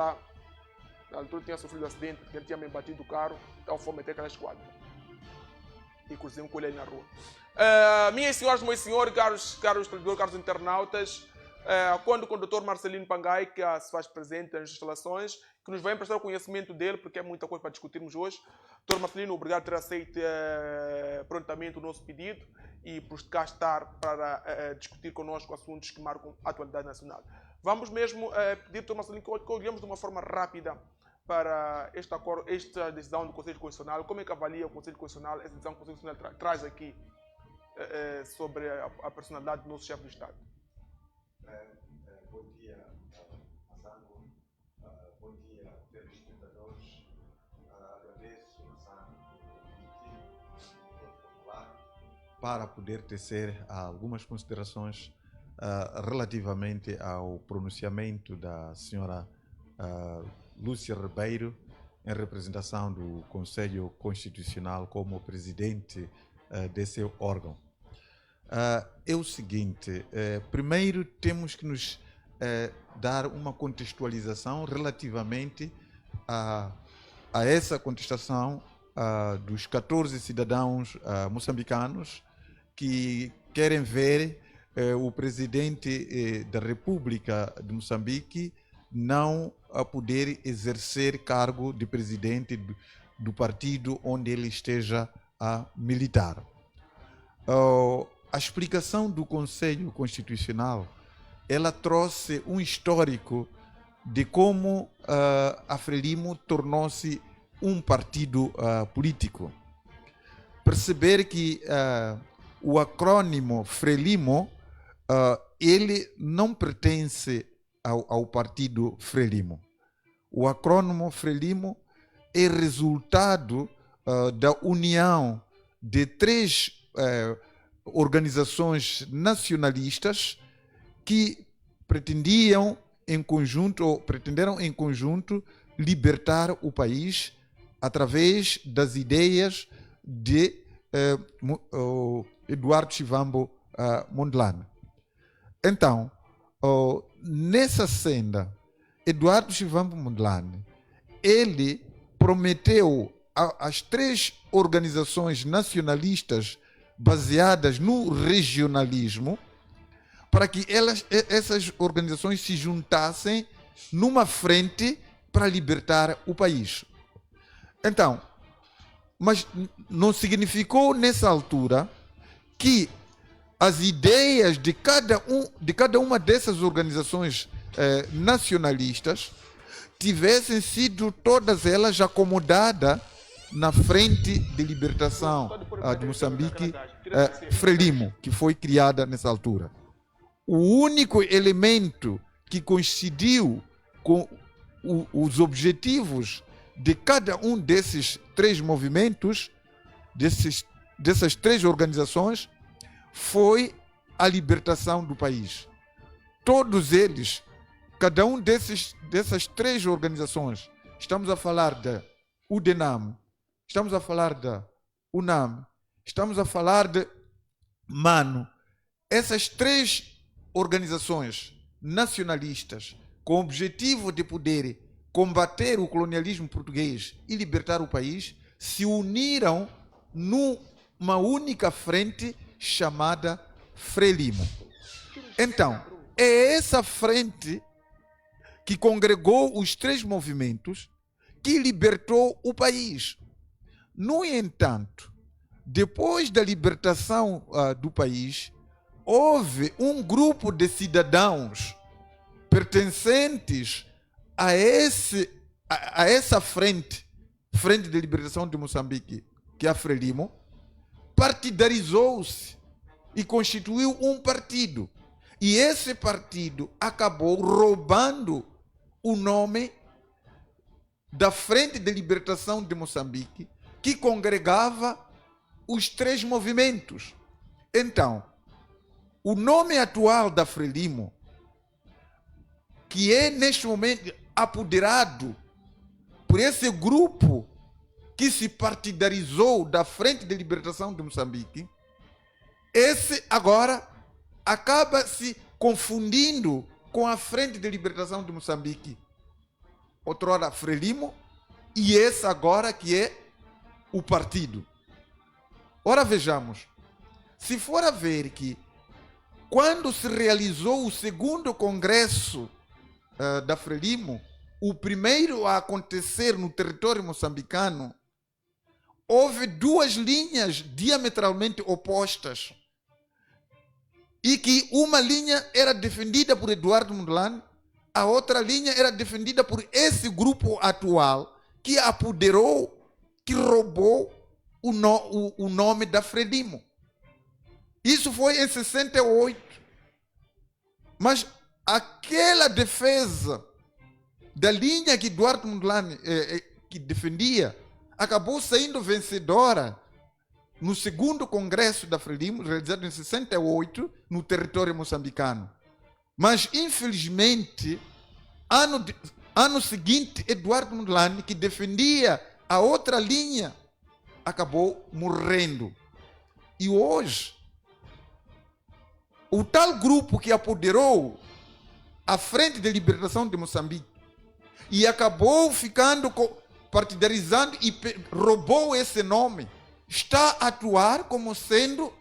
lá, na altura tinha sofrido um acidente, porque ele tinha me batido o carro, então foi meter aquela esquadra. E cruzei com ele na rua. Minhas senhoras, meus senhores, caros televidores, caros internautas, quando com o Dr. Marcelino Pangai, que se faz presente nas instalações, que nos vai emprestar o conhecimento dele, porque é muita coisa para discutirmos hoje. Dr. Marcelino, obrigado por ter aceito prontamente o nosso pedido e por cá estar para discutir connosco assuntos que marcam a atualidade nacional. Vamos mesmo pedir, Dr. Marcelino, que olhemos de uma forma rápida para esta decisão do Conselho Constitucional. Como é que avalia o Conselho Constitucional, essa decisão que o Conselho Constitucional traz aqui sobre a personalidade do nosso chefe do Estado? Bom dia, Massango. Bom dia, telespectadores. Agradeço, Massango, por popular para poder tecer algumas considerações relativamente ao pronunciamento da senhora Lúcia Ribeiro, em representação do Conselho Constitucional como presidente desse órgão. É o seguinte, primeiro temos que nos dar uma contextualização relativamente a essa contestação dos 14 cidadãos moçambicanos que querem ver o presidente da República de Moçambique não a poder exercer cargo de presidente do partido onde ele esteja a militar. A explicação do Conselho Constitucional, ela trouxe um histórico de como a Frelimo tornou-se um partido político. Perceber que o acrônimo Frelimo, ele não pertence ao partido Frelimo. O acrônimo Frelimo é resultado da união de três organizações nacionalistas que pretenderam em conjunto libertar o país através das ideias de Eduardo Chivambo Mondlane. Então, nessa senda, Eduardo Chivambo Mondlane, ele prometeu às três organizações nacionalistas baseadas no regionalismo para que essas organizações se juntassem numa frente para libertar o país. Então, mas não significou nessa altura que as ideias de cada uma dessas organizações nacionalistas tivessem sido todas elas acomodadas na Frente de Libertação de Moçambique, Frelimo, que foi criada nessa altura. O único elemento que coincidiu com os objetivos de cada um desses três movimentos, dessas três organizações, foi a libertação do país. Todos eles, cada um dessas três organizações, estamos a falar da UDENAM, estamos a falar da UNAM, estamos a falar de MANO, essas três organizações nacionalistas com o objetivo de poder combater o colonialismo português e libertar o país, se uniram numa única frente chamada Frelimo. Então, é essa frente que congregou os três movimentos que libertou o país. No entanto, depois da libertação do país, houve um grupo de cidadãos pertencentes a essa frente de libertação de Moçambique, que é a Frelimo, partidarizou-se e constituiu um partido. E esse partido acabou roubando o nome da Frente de Libertação de Moçambique, que congregava os três movimentos. Então, o nome atual da Frelimo, que é neste momento apoderado por esse grupo que se partidarizou da Frente de Libertação de Moçambique, esse agora acaba se confundindo com a Frente de Libertação de Moçambique, outrora Frelimo, e esse agora que é o partido. Ora, vejamos, se for a ver que quando se realizou o segundo congresso da Frelimo, o primeiro a acontecer no território moçambicano, houve duas linhas diametralmente opostas, e que uma linha era defendida por Eduardo Mondlane, a outra linha era defendida por esse grupo atual, que apoderou, que roubou o nome da Frelimo. Isso foi em 68. Mas aquela defesa da linha que Eduardo Mondlane que defendia acabou saindo vencedora no segundo congresso da Frelimo, realizado em 68, no território moçambicano. Mas, infelizmente, ano seguinte, Eduardo Mondlane, que defendia a outra linha, acabou morrendo. E hoje, o tal grupo que apoderou a Frente de Libertação de Moçambique e acabou ficando partidarizando e roubou esse nome, está a atuar como sendo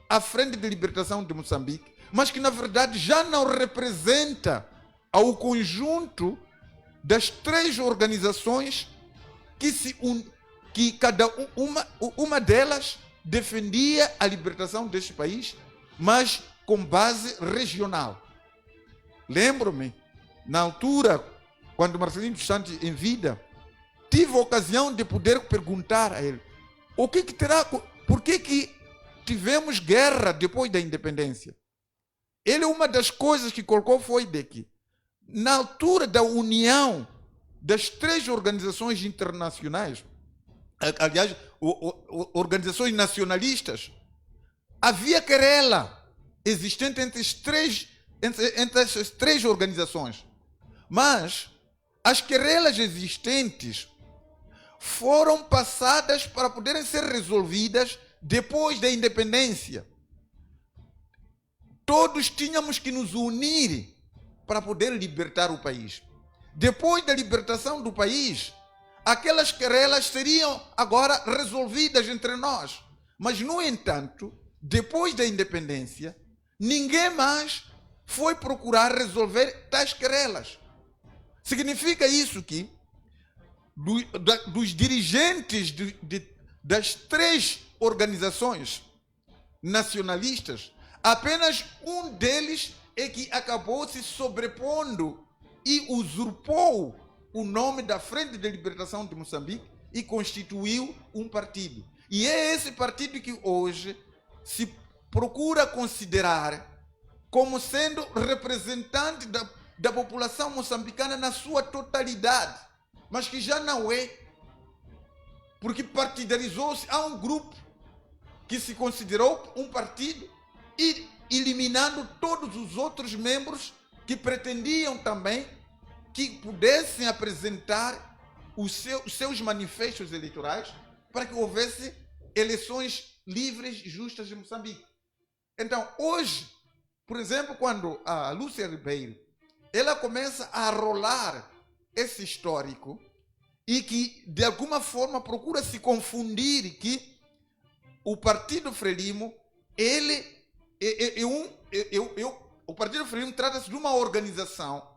a Frente de Libertação de Moçambique, mas que na verdade já não representa ao conjunto das três organizações que cada uma delas defendia a libertação deste país, mas com base regional. Lembro-me, na altura, quando Marcelino dos Santos em vida, tive a ocasião de poder perguntar a ele por que tivemos guerra depois da independência. Ele, uma das coisas que colocou foi de que, na altura da união das três organizações internacionais, aliás, organizações nacionalistas, havia querela existente entre essas três organizações. Mas as querelas existentes foram passadas para poderem ser resolvidas depois da independência. Todos tínhamos que nos unir para poder libertar o país. Depois da libertação do país, aquelas querelas seriam agora resolvidas entre nós. Mas, no entanto, depois da independência, ninguém mais foi procurar resolver tais querelas. Significa isso que dos dirigentes das três organizações nacionalistas, apenas um deles é que acabou se sobrepondo e usurpou o nome da Frente de Libertação de Moçambique e constituiu um partido. E é esse partido que hoje se procura considerar como sendo representante da população moçambicana na sua totalidade, mas que já não é, porque partidarizou-se a um grupo que se considerou um partido e eliminando todos os outros membros que pretendiam também que pudessem apresentar os seus manifestos eleitorais para que houvesse eleições livres e justas em Moçambique. Então, hoje, por exemplo, quando a Lúcia Ribeiro ela começa a rolar esse histórico e que, de alguma forma, procura se confundir que o Partido Frelimo, o Partido Frelimo trata-se de uma organização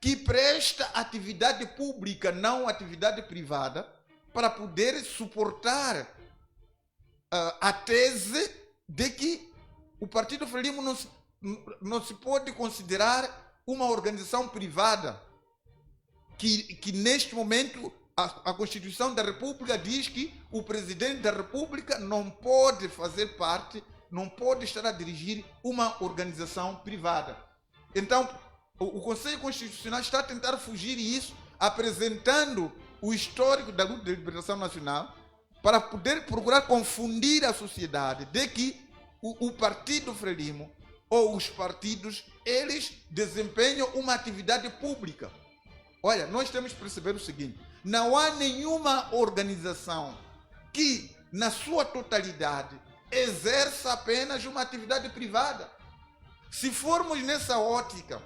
que presta atividade pública, não atividade privada, para poder suportar a tese de que o Partido Frelimo não se pode considerar uma organização privada, que neste momento a Constituição da República diz que o presidente da República não pode fazer parte, não pode estar a dirigir uma organização privada. Então, o Conselho Constitucional está a tentar fugir disso, apresentando o histórico da luta de libertação nacional, para poder procurar confundir a sociedade de que o Partido Frelimo ou os partidos, eles desempenham uma atividade pública. Olha, nós temos que perceber o seguinte: não há nenhuma organização que, na sua totalidade, exerça apenas uma atividade privada. Se formos nessa ótica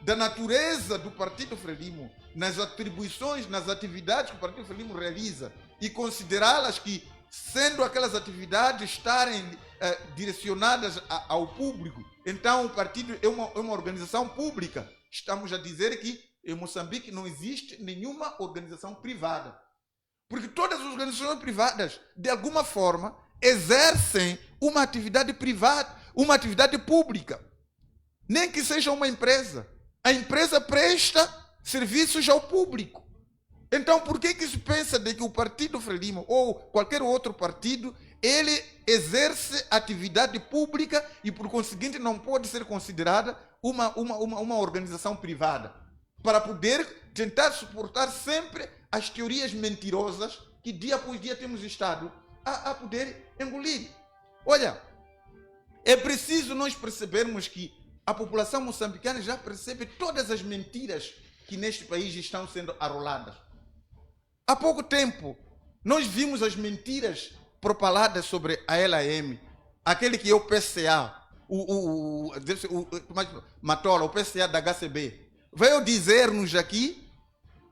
da natureza do Partido Frelimo, nas atribuições, nas atividades que o Partido Frelimo realiza, e considerá-las que, sendo aquelas atividades estarem direcionadas ao público, então o partido é uma organização pública. Estamos a dizer que em Moçambique não existe nenhuma organização privada. Porque todas as organizações privadas, de alguma forma, exercem uma atividade privada, uma atividade pública. Nem que seja uma empresa. A empresa presta serviços ao público. Então, por que se pensa de que o Partido Frelimo ou qualquer outro partido, ele exerce atividade pública e, por conseguinte, não pode ser considerada uma organização privada, para poder tentar suportar sempre as teorias mentirosas que dia após dia temos estado a poder engolir? Olha, é preciso nós percebermos que a população moçambicana já percebe todas as mentiras que neste país estão sendo arroladas. Há pouco tempo, nós vimos as mentiras propaladas sobre a LAM, aquele que é o PCA, Matola, o PCA da HCB. Veio dizer-nos aqui,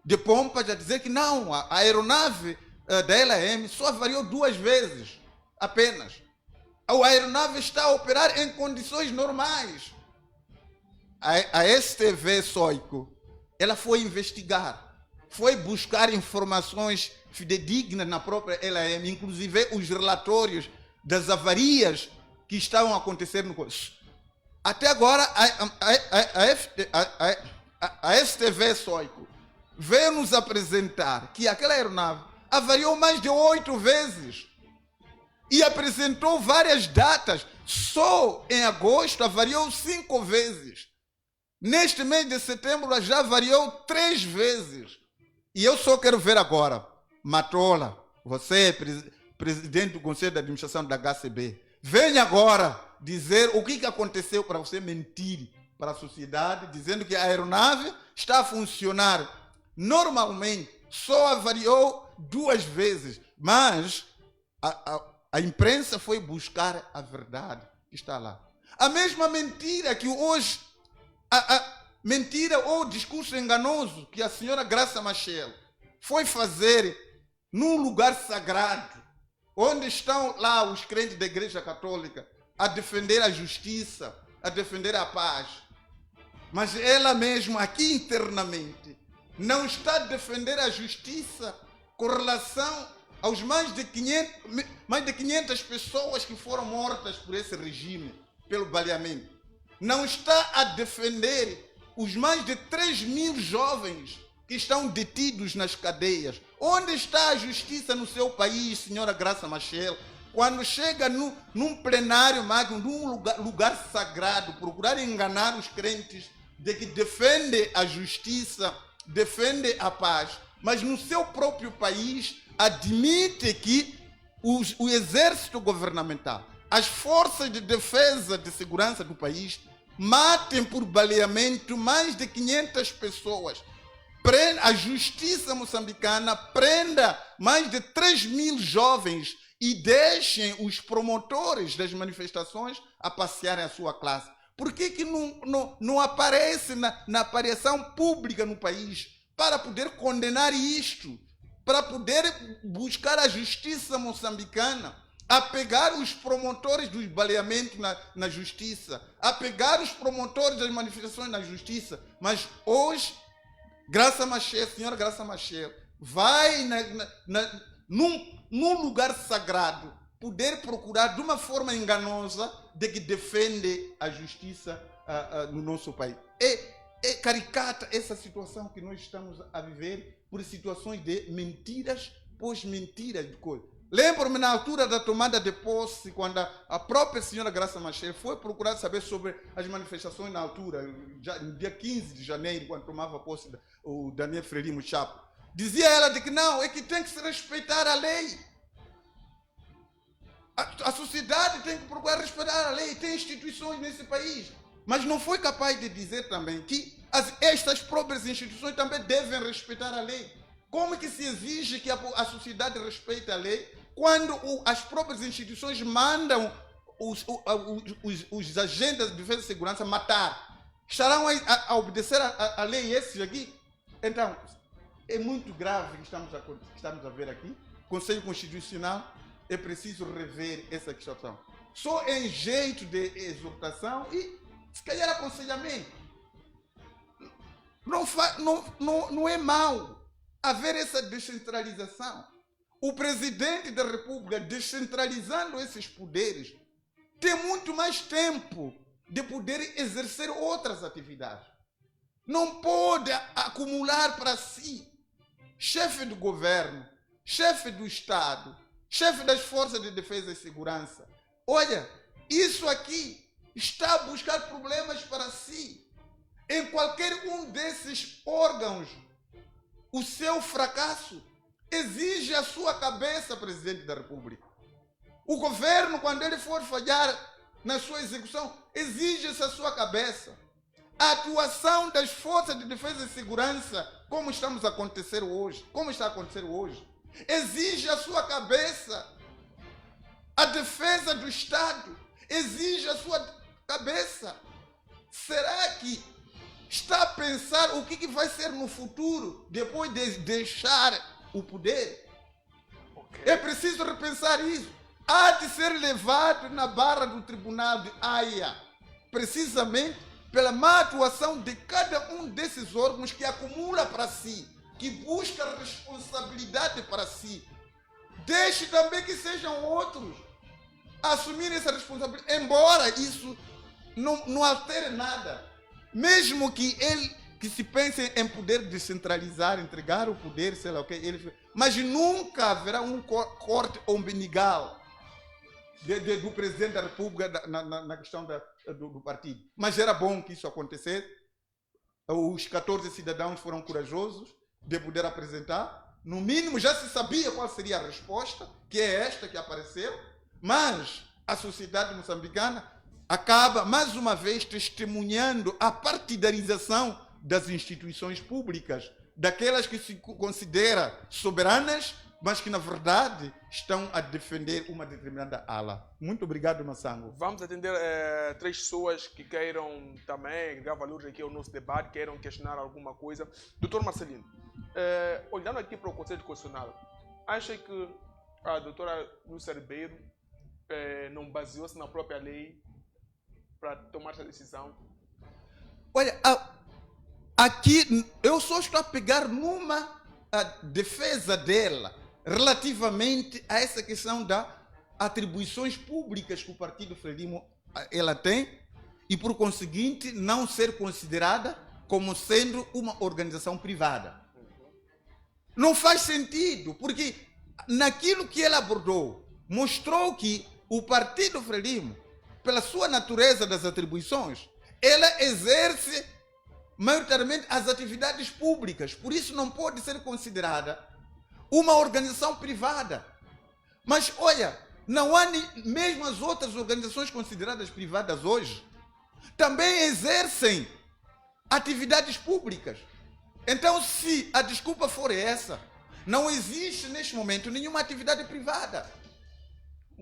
de pompas, a dizer que não, a aeronave da LAM só avariou 2 vezes, apenas. A aeronave está a operar em condições normais. A STV Soico, ela foi investigar, foi buscar informações fidedignas na própria LAM, inclusive os relatórios das avarias que estavam a acontecer no curso. Até agora, a STV Soico veio nos apresentar que aquela aeronave avariou mais de 8 vezes e apresentou várias datas. Só em agosto avariou 5 vezes. Neste mês de setembro ela já variou 3 vezes. E eu só quero ver agora, Matola, você, presidente do Conselho de Administração da HCB, venha agora dizer o que aconteceu para você mentir para a sociedade, dizendo que a aeronave está a funcionar normalmente, só avariou 2 vezes, mas a imprensa foi buscar a verdade que está lá. A mesma mentira que hoje, a mentira ou discurso enganoso que a senhora Graça Machel foi fazer num lugar sagrado, onde estão lá os crentes da Igreja Católica a defender a justiça, a defender a paz. Mas ela mesma, aqui internamente, não está a defender a justiça com relação aos mais de 500 pessoas que foram mortas por esse regime, pelo baleamento. Não está a defender os mais de 3.000 jovens que estão detidos nas cadeias. Onde está a justiça no seu país, senhora Graça Machel, quando chega num plenário magno, num lugar sagrado, procurar enganar os crentes de que defende a justiça, defende a paz, mas no seu próprio país admite que o exército governamental, as forças de defesa de segurança do país, matem por baleamento mais de 500 pessoas. A justiça moçambicana prenda mais de 3.000 jovens e deixem os promotores das manifestações a passearem a sua classe. Por que não aparece na aparição pública no país para poder condenar isto, para poder buscar a justiça moçambicana, a pegar os promotores dos baleamentos na justiça, a pegar os promotores das manifestações na justiça? Mas hoje, Graça Machel, senhora Graça Machel, vai num lugar sagrado poder procurar de uma forma enganosa de que defende a justiça no nosso país. É caricata essa situação que nós estamos a viver por situações de mentiras pós mentiras de coisa. Lembro-me na altura da tomada de posse, quando a própria senhora Graça Machel foi procurar saber sobre as manifestações na altura, já no dia 15 de janeiro, quando tomava posse o Daniel Frelimo Chapo. Dizia ela de que não, é que tem que se respeitar a lei. A sociedade tem que procurar respeitar a lei, tem instituições nesse país. Mas não foi capaz de dizer também que estas próprias instituições também devem respeitar a lei. Como que se exige que a sociedade respeite a lei quando as próprias instituições mandam os agentes de defesa e segurança matar? estarão a obedecer a lei esses aqui? Então, é muito grave o que estamos a ver aqui. O Conselho Constitucional é preciso rever essa questão. Só em jeito de exortação e, se calhar, aconselhamento. Não é mau haver essa descentralização. O presidente da República, descentralizando esses poderes, tem muito mais tempo de poder exercer outras atividades. Não pode acumular para si chefe do governo, chefe do Estado, chefe das forças de defesa e segurança. Olha, isso aqui está a buscar problemas para si. Em qualquer um desses órgãos, o seu fracasso exige a sua cabeça, presidente da República. O governo, quando ele for falhar na sua execução, exige-se a sua cabeça. A atuação das forças de defesa e segurança, como está a acontecer hoje, exige a sua cabeça. A defesa do Estado exige a sua cabeça. Será que está a pensar o que vai ser no futuro, depois de deixar o poder? Okay. É preciso repensar isso. Há de ser levado na barra do Tribunal de Haia, precisamente pela má atuação de cada um desses órgãos que acumula para si, que busca responsabilidade para si. Deixe também que sejam outros a assumirem essa responsabilidade, embora isso não altere nada. Mesmo que se pense em poder descentralizar, entregar o poder, sei lá o que, mas nunca haverá um corte umbilical do presidente da República na questão do partido. Mas era bom que isso acontecesse. Os 14 cidadãos foram corajosos de poder apresentar. No mínimo já se sabia qual seria a resposta, que é esta que apareceu, mas a sociedade moçambicana acaba, mais uma vez, testemunhando a partidarização das instituições públicas, daquelas que se consideram soberanas, mas que, na verdade, estão a defender uma determinada ala. Muito obrigado, Massango. Vamos atender 3 pessoas que queiram também agregar valores aqui ao nosso debate, queiram questionar alguma coisa. Doutor Marcelino, olhando aqui para o Conselho Constitucional, acha que a doutora Lúcia Ribeiro não baseou-se na própria lei para tomar essa decisão? Olha, aqui eu só estou a pegar numa defesa dela relativamente a essa questão das atribuições públicas que o Partido Frelimo ela tem e, por conseguinte, não ser considerada como sendo uma organização privada. Não faz sentido, porque naquilo que ela abordou, mostrou que o Partido Frelimo, pela sua natureza das atribuições, ela exerce maioritariamente as atividades públicas, por isso não pode ser considerada uma organização privada. Mas olha, não há mesmo as outras organizações consideradas privadas hoje também exercem atividades públicas. Então, se a desculpa for essa, não existe neste momento nenhuma atividade privada.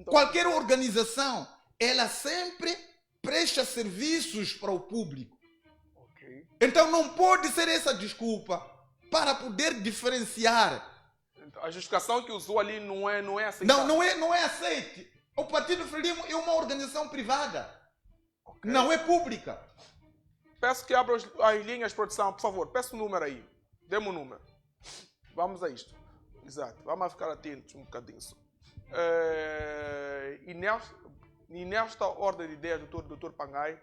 Qualquer organização, ela sempre presta serviços para o público. Okay. Então não pode ser essa desculpa para poder diferenciar. Então, a justificação que usou ali não é aceitável. Não é aceite. O Partido Frelimo é uma organização privada. Okay. Não é pública. Peço que abra as linhas de produção, por favor. Peço o número aí. Dê-me o número. Vamos a isto. Exato. Vamos ficar atentos um bocadinho só. E nesta ordem de ideias, doutor Pangai,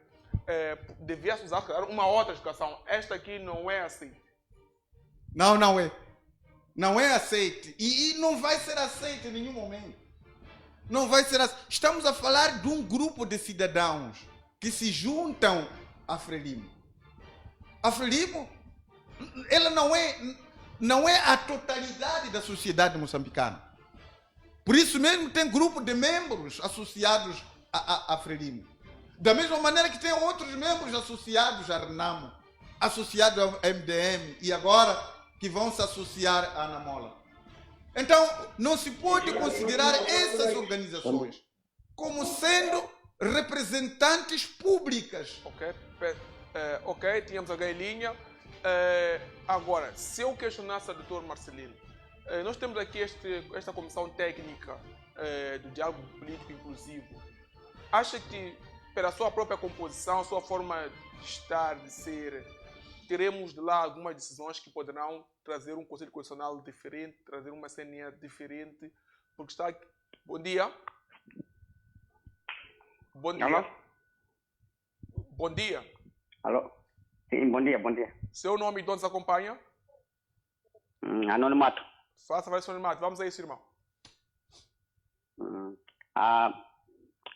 devia-se usar uma outra explicação. Esta aqui não é aceite. Não é. Não é aceite. E não vai ser aceite em nenhum momento. Não vai ser aceite. Estamos a falar de um grupo de cidadãos que se juntam a Frelimo. A Frelimo, ela não é a totalidade da sociedade moçambicana. Por isso mesmo tem grupo de membros associados a Frelimo. Da mesma maneira que tem outros membros associados a Renamo, associados ao MDM e agora que vão se associar à Anamola. Então, não se pode considerar essas organizações como sendo representantes públicas. Ok. Ok, tínhamos alguém em linha. Agora, se eu questionasse o Dr. Marcelino, nós temos aqui esta comissão técnica do diálogo político inclusivo. Acha que, pela sua própria composição, sua forma de estar, de ser, teremos de lá algumas decisões que poderão trazer um Conselho Constitucional diferente, trazer uma CNE diferente? Porque está aqui. Bom dia. Bom dia. Alô? Bom dia. Alô? Sim, bom dia, bom dia. Seu nome e de onde nos acompanha? Anonimato. Faça a avaliação anonimato. Vamos a isso, irmão.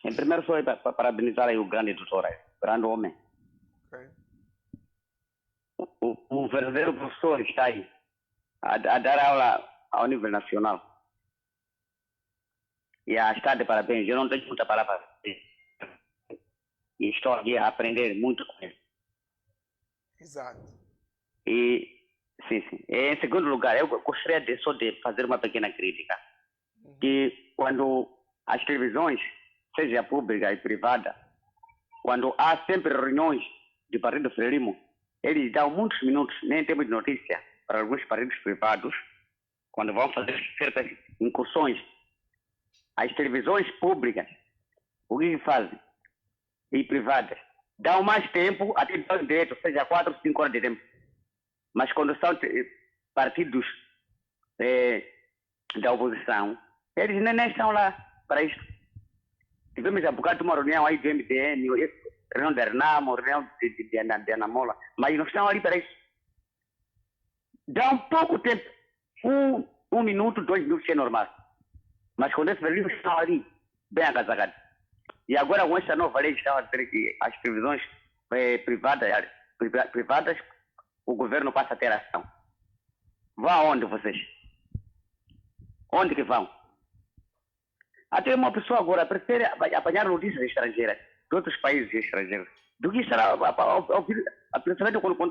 Em primeiro, só para parabenizar aí o grande doutor, grande homem. Okay. O verdadeiro professor está aí a dar aula ao nível nacional. E está de parabéns. Eu não tenho muita palavra. E estou aqui a aprender muito com ele. Exato. E, sim. Em segundo lugar, eu gostaria só de fazer uma pequena crítica. Que quando as televisões, seja pública e privada, quando há sempre reuniões de partido Frelimo, eles dão muitos minutos, nem em termos de notícia, para alguns partidos privados, quando vão fazer certas incursões. As televisões públicas, o que fazem? E privadas, dão mais tempo, até dão direito, seja 4 ou 5 horas de tempo. Mas quando são partidos da oposição, eles nem estão lá para isso. Tivemos há bocado uma reunião aí do MDN, reunião da Renamo, reunião de Anamola, mas não estão ali para isso. Dão pouco tempo, 1 minuto, 2 minutos é normal. Mas quando esses livros estão ali, bem agasalhados. E agora com essa nova lei estava a dizer que as televisões privadas, o governo passa a ter ação. Vão aonde vocês? Onde que vão? Até uma pessoa agora prefere apanhar notícias estrangeiras, de outros países estrangeiros, do que estar a ouvir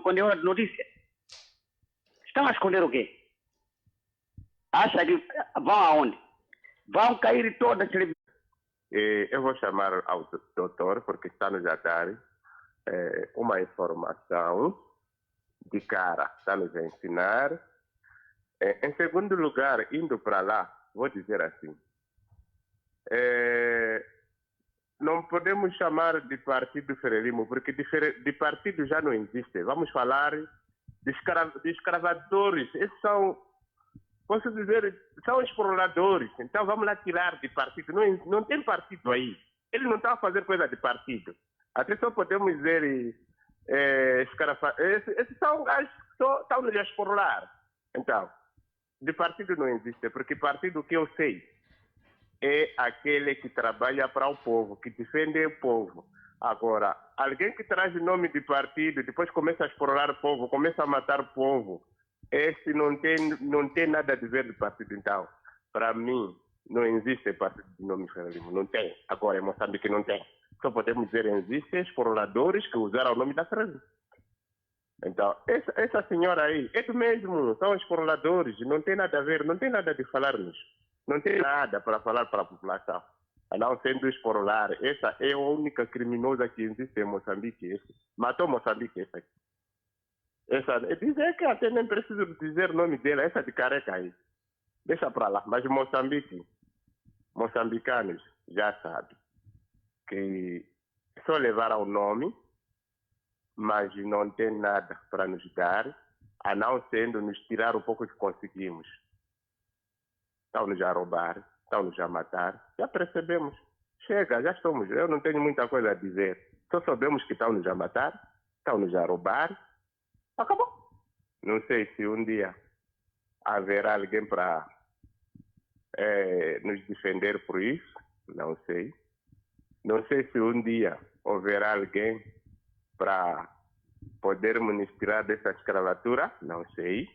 quando é hora de notícia. Estão a esconder o quê? Acha que vão aonde? Vão cair todas as televisões. Eu vou chamar ao doutor, porque está nos a dar uma informação de cara, está nos a ensinar. Em segundo lugar, indo para lá, vou dizer assim, não podemos chamar de partido Frelimo, porque de partido já não existe. Vamos falar de escravadores. Esses são, posso dizer, são exploradores. Então vamos lá tirar de partido. Não tem partido aí. Ele não está a fazer coisa de partido. Até só podemos dizer esses são gajos que estão nos a explorar. Então, de partido não existe, porque partido que eu sei é aquele que trabalha para o povo, que defende o povo. Agora, alguém que traz o nome de partido, depois começa a explorar o povo, começa a matar o povo, esse não tem nada a ver de partido. Então, para mim, não existe partido de nome Frelimo, não tem. Agora, em Moçambique não tem. Só podemos dizer que existem exploradores que usaram o nome da Frelimo. Então, essa senhora aí, é do mesmo, são exploradores, não tem nada a ver, não tem nada de falar-nos. Não tem nada para falar para a população. A não sendo explorar, essa é a única criminosa que existe em Moçambique. Matou Moçambique, essa aqui. Dizer que até nem preciso dizer o nome dela, essa de careca aí. Deixa para lá. Mas Moçambique, moçambicanos já sabem que só levaram o nome, mas não tem nada para nos dar, a não sendo nos tirar o pouco que conseguimos. Estão-nos a roubar, estão-nos a matar. Já percebemos. Chega, já estamos. Eu não tenho muita coisa a dizer. Só sabemos que estão-nos a matar, estão-nos a roubar. Acabou. Não sei se um dia haverá alguém para nos defender por isso. Não sei. Não sei se um dia haverá alguém para poder ministrar dessa escravatura. Não sei.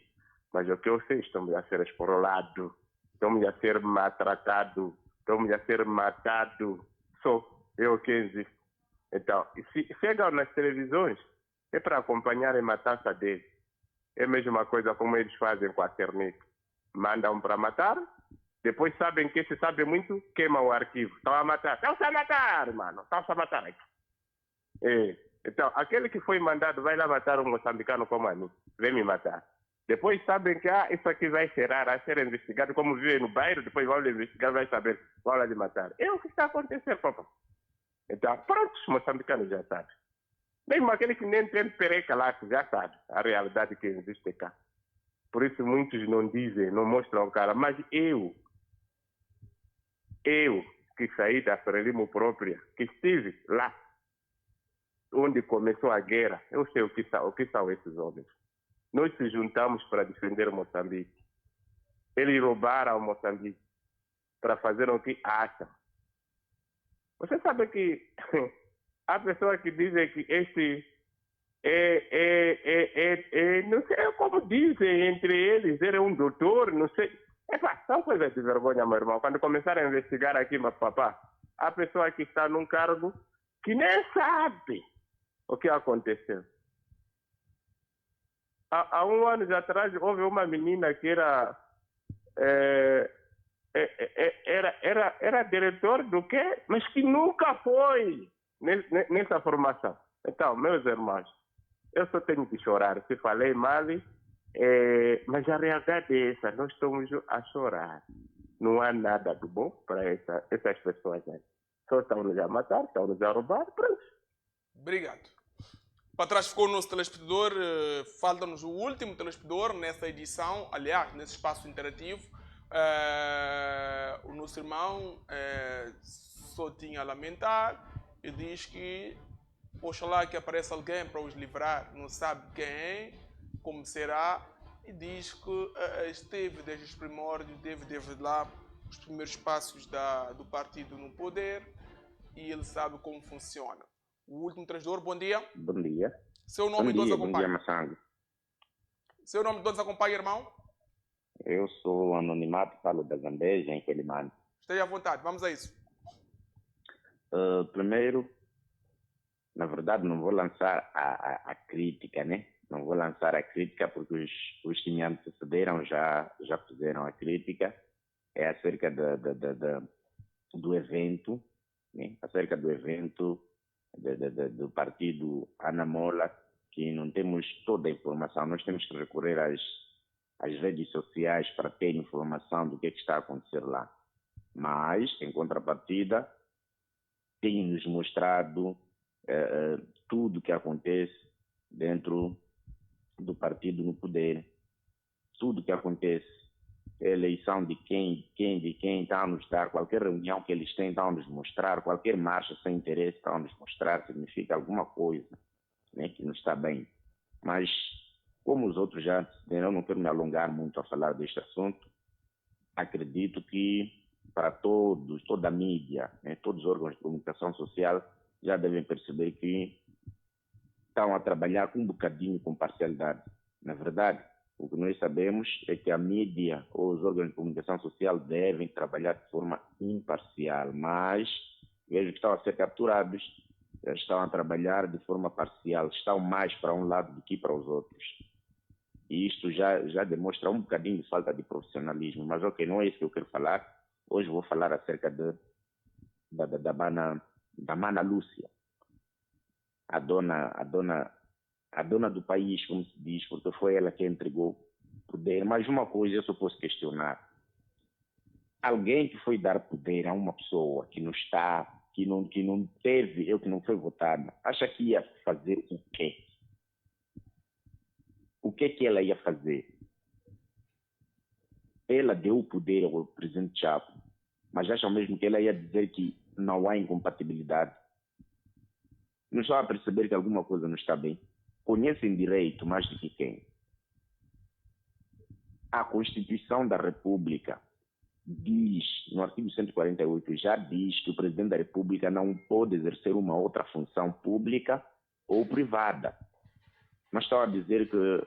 Mas o que eu sei, estamos a ser explorados. Estamos a ser maltratados, estamos a ser matados. Só é o que existe. Então, se chegam nas televisões, é para acompanhar a matança deles. É a mesma coisa como eles fazem com a Cernic. Mandam para matar, depois sabem que se sabe muito, queimam o arquivo. Estão a matar. Estão-se a matar, mano. Estão-se a matar aqui. Então, aquele que foi mandado vai lá matar um moçambicano como a mim, vem me matar. Depois sabem que isso aqui vai a ser investigado, como vive no bairro, depois vão lhe investigar, vai saber, vão lá lhe matar. É o que está acontecendo, papai. Então, pronto, os moçambicanos já sabem. Mesmo aquele que nem tem pereca lá, já sabe a realidade que existe cá. Por isso muitos não dizem, não mostram o cara, mas eu que saí da Frelimo própria, que estive lá, onde começou a guerra, eu sei o que são esses homens. Nós se juntamos para defender Moçambique. Eles roubaram Moçambique para fazer o que acham. Você sabe que há pessoas que dizem que este não sei como dizem entre eles, ele é um doutor, não sei. São coisas de vergonha, meu irmão. Quando começaram a investigar aqui, mas papá, há pessoa que está num cargo que nem sabe o que aconteceu. Há um ano atrás houve uma menina que era diretor do quê? Mas que nunca foi nessa formação. Então, meus irmãos, eu só tenho que chorar. Se falei mal, mas a realidade é essa. Nós estamos a chorar. Não há nada de bom para essas pessoas aí. Só estão nos a matar, estão nos a roubar, pronto. Obrigado. Para trás ficou o nosso telespectador. Falta-nos o último telespectador nessa edição, aliás, nesse espaço interativo. O nosso irmão só tinha a lamentar e diz que oxalá que apareça alguém para os livrar, não sabe quem, como será, e diz que esteve desde os primórdios, desde lá os primeiros passos do partido no poder e ele sabe como funciona. O último transador, bom dia. Bom dia. Seu nome e todos acompanham. Bom dia, Massango. Seu nome e todos acompanham, irmão? Eu sou anonimato, falo da Zambeja, em Quelimane. Esteja à vontade, vamos a isso. Primeiro, na verdade, não vou lançar a crítica, né? Não vou lançar a crítica porque os que me antecederam já fizeram a crítica. É acerca do evento, né? Acerca do evento do partido Anamola, que não temos toda a informação. Nós temos que recorrer às redes sociais para ter informação do que está a acontecer lá. Mas, em contrapartida, tem-nos mostrado tudo o que acontece dentro do partido no poder. Tudo o que acontece. A eleição de quem está a nos dar, qualquer reunião que eles têm, estão a nos mostrar, qualquer marcha sem interesse, estão a nos mostrar, significa alguma coisa, né, que não está bem. Mas, como os outros já antecederam, eu não quero me alongar muito a falar deste assunto. Acredito que para toda a mídia, né, todos os órgãos de comunicação social já devem perceber que estão a trabalhar com um bocadinho com parcialidade. Na verdade, o que nós sabemos é que a mídia ou os órgãos de comunicação social devem trabalhar de forma imparcial, mas vejo que estão a ser capturados, estão a trabalhar de forma parcial, estão mais para um lado do que para os outros. E isto já demonstra um bocadinho de falta de profissionalismo, mas ok, não é isso que eu quero falar. Hoje vou falar acerca da Mana Lúcia, a dona do país, como se diz, porque foi ela que entregou poder. Mas uma coisa eu só posso questionar. Alguém que foi dar poder a uma pessoa que não teve, que não foi votada, acha que ia fazer o quê? O que ela ia fazer? Ela deu o poder ao presidente Chapo, mas acham mesmo que ela ia dizer que não há incompatibilidade? Não estão a perceber que alguma coisa não está bem? Conhecem direito mais do que quem? A Constituição da República diz, no artigo 148, já diz que o Presidente da República não pode exercer uma outra função pública ou privada. Mas estão a dizer que,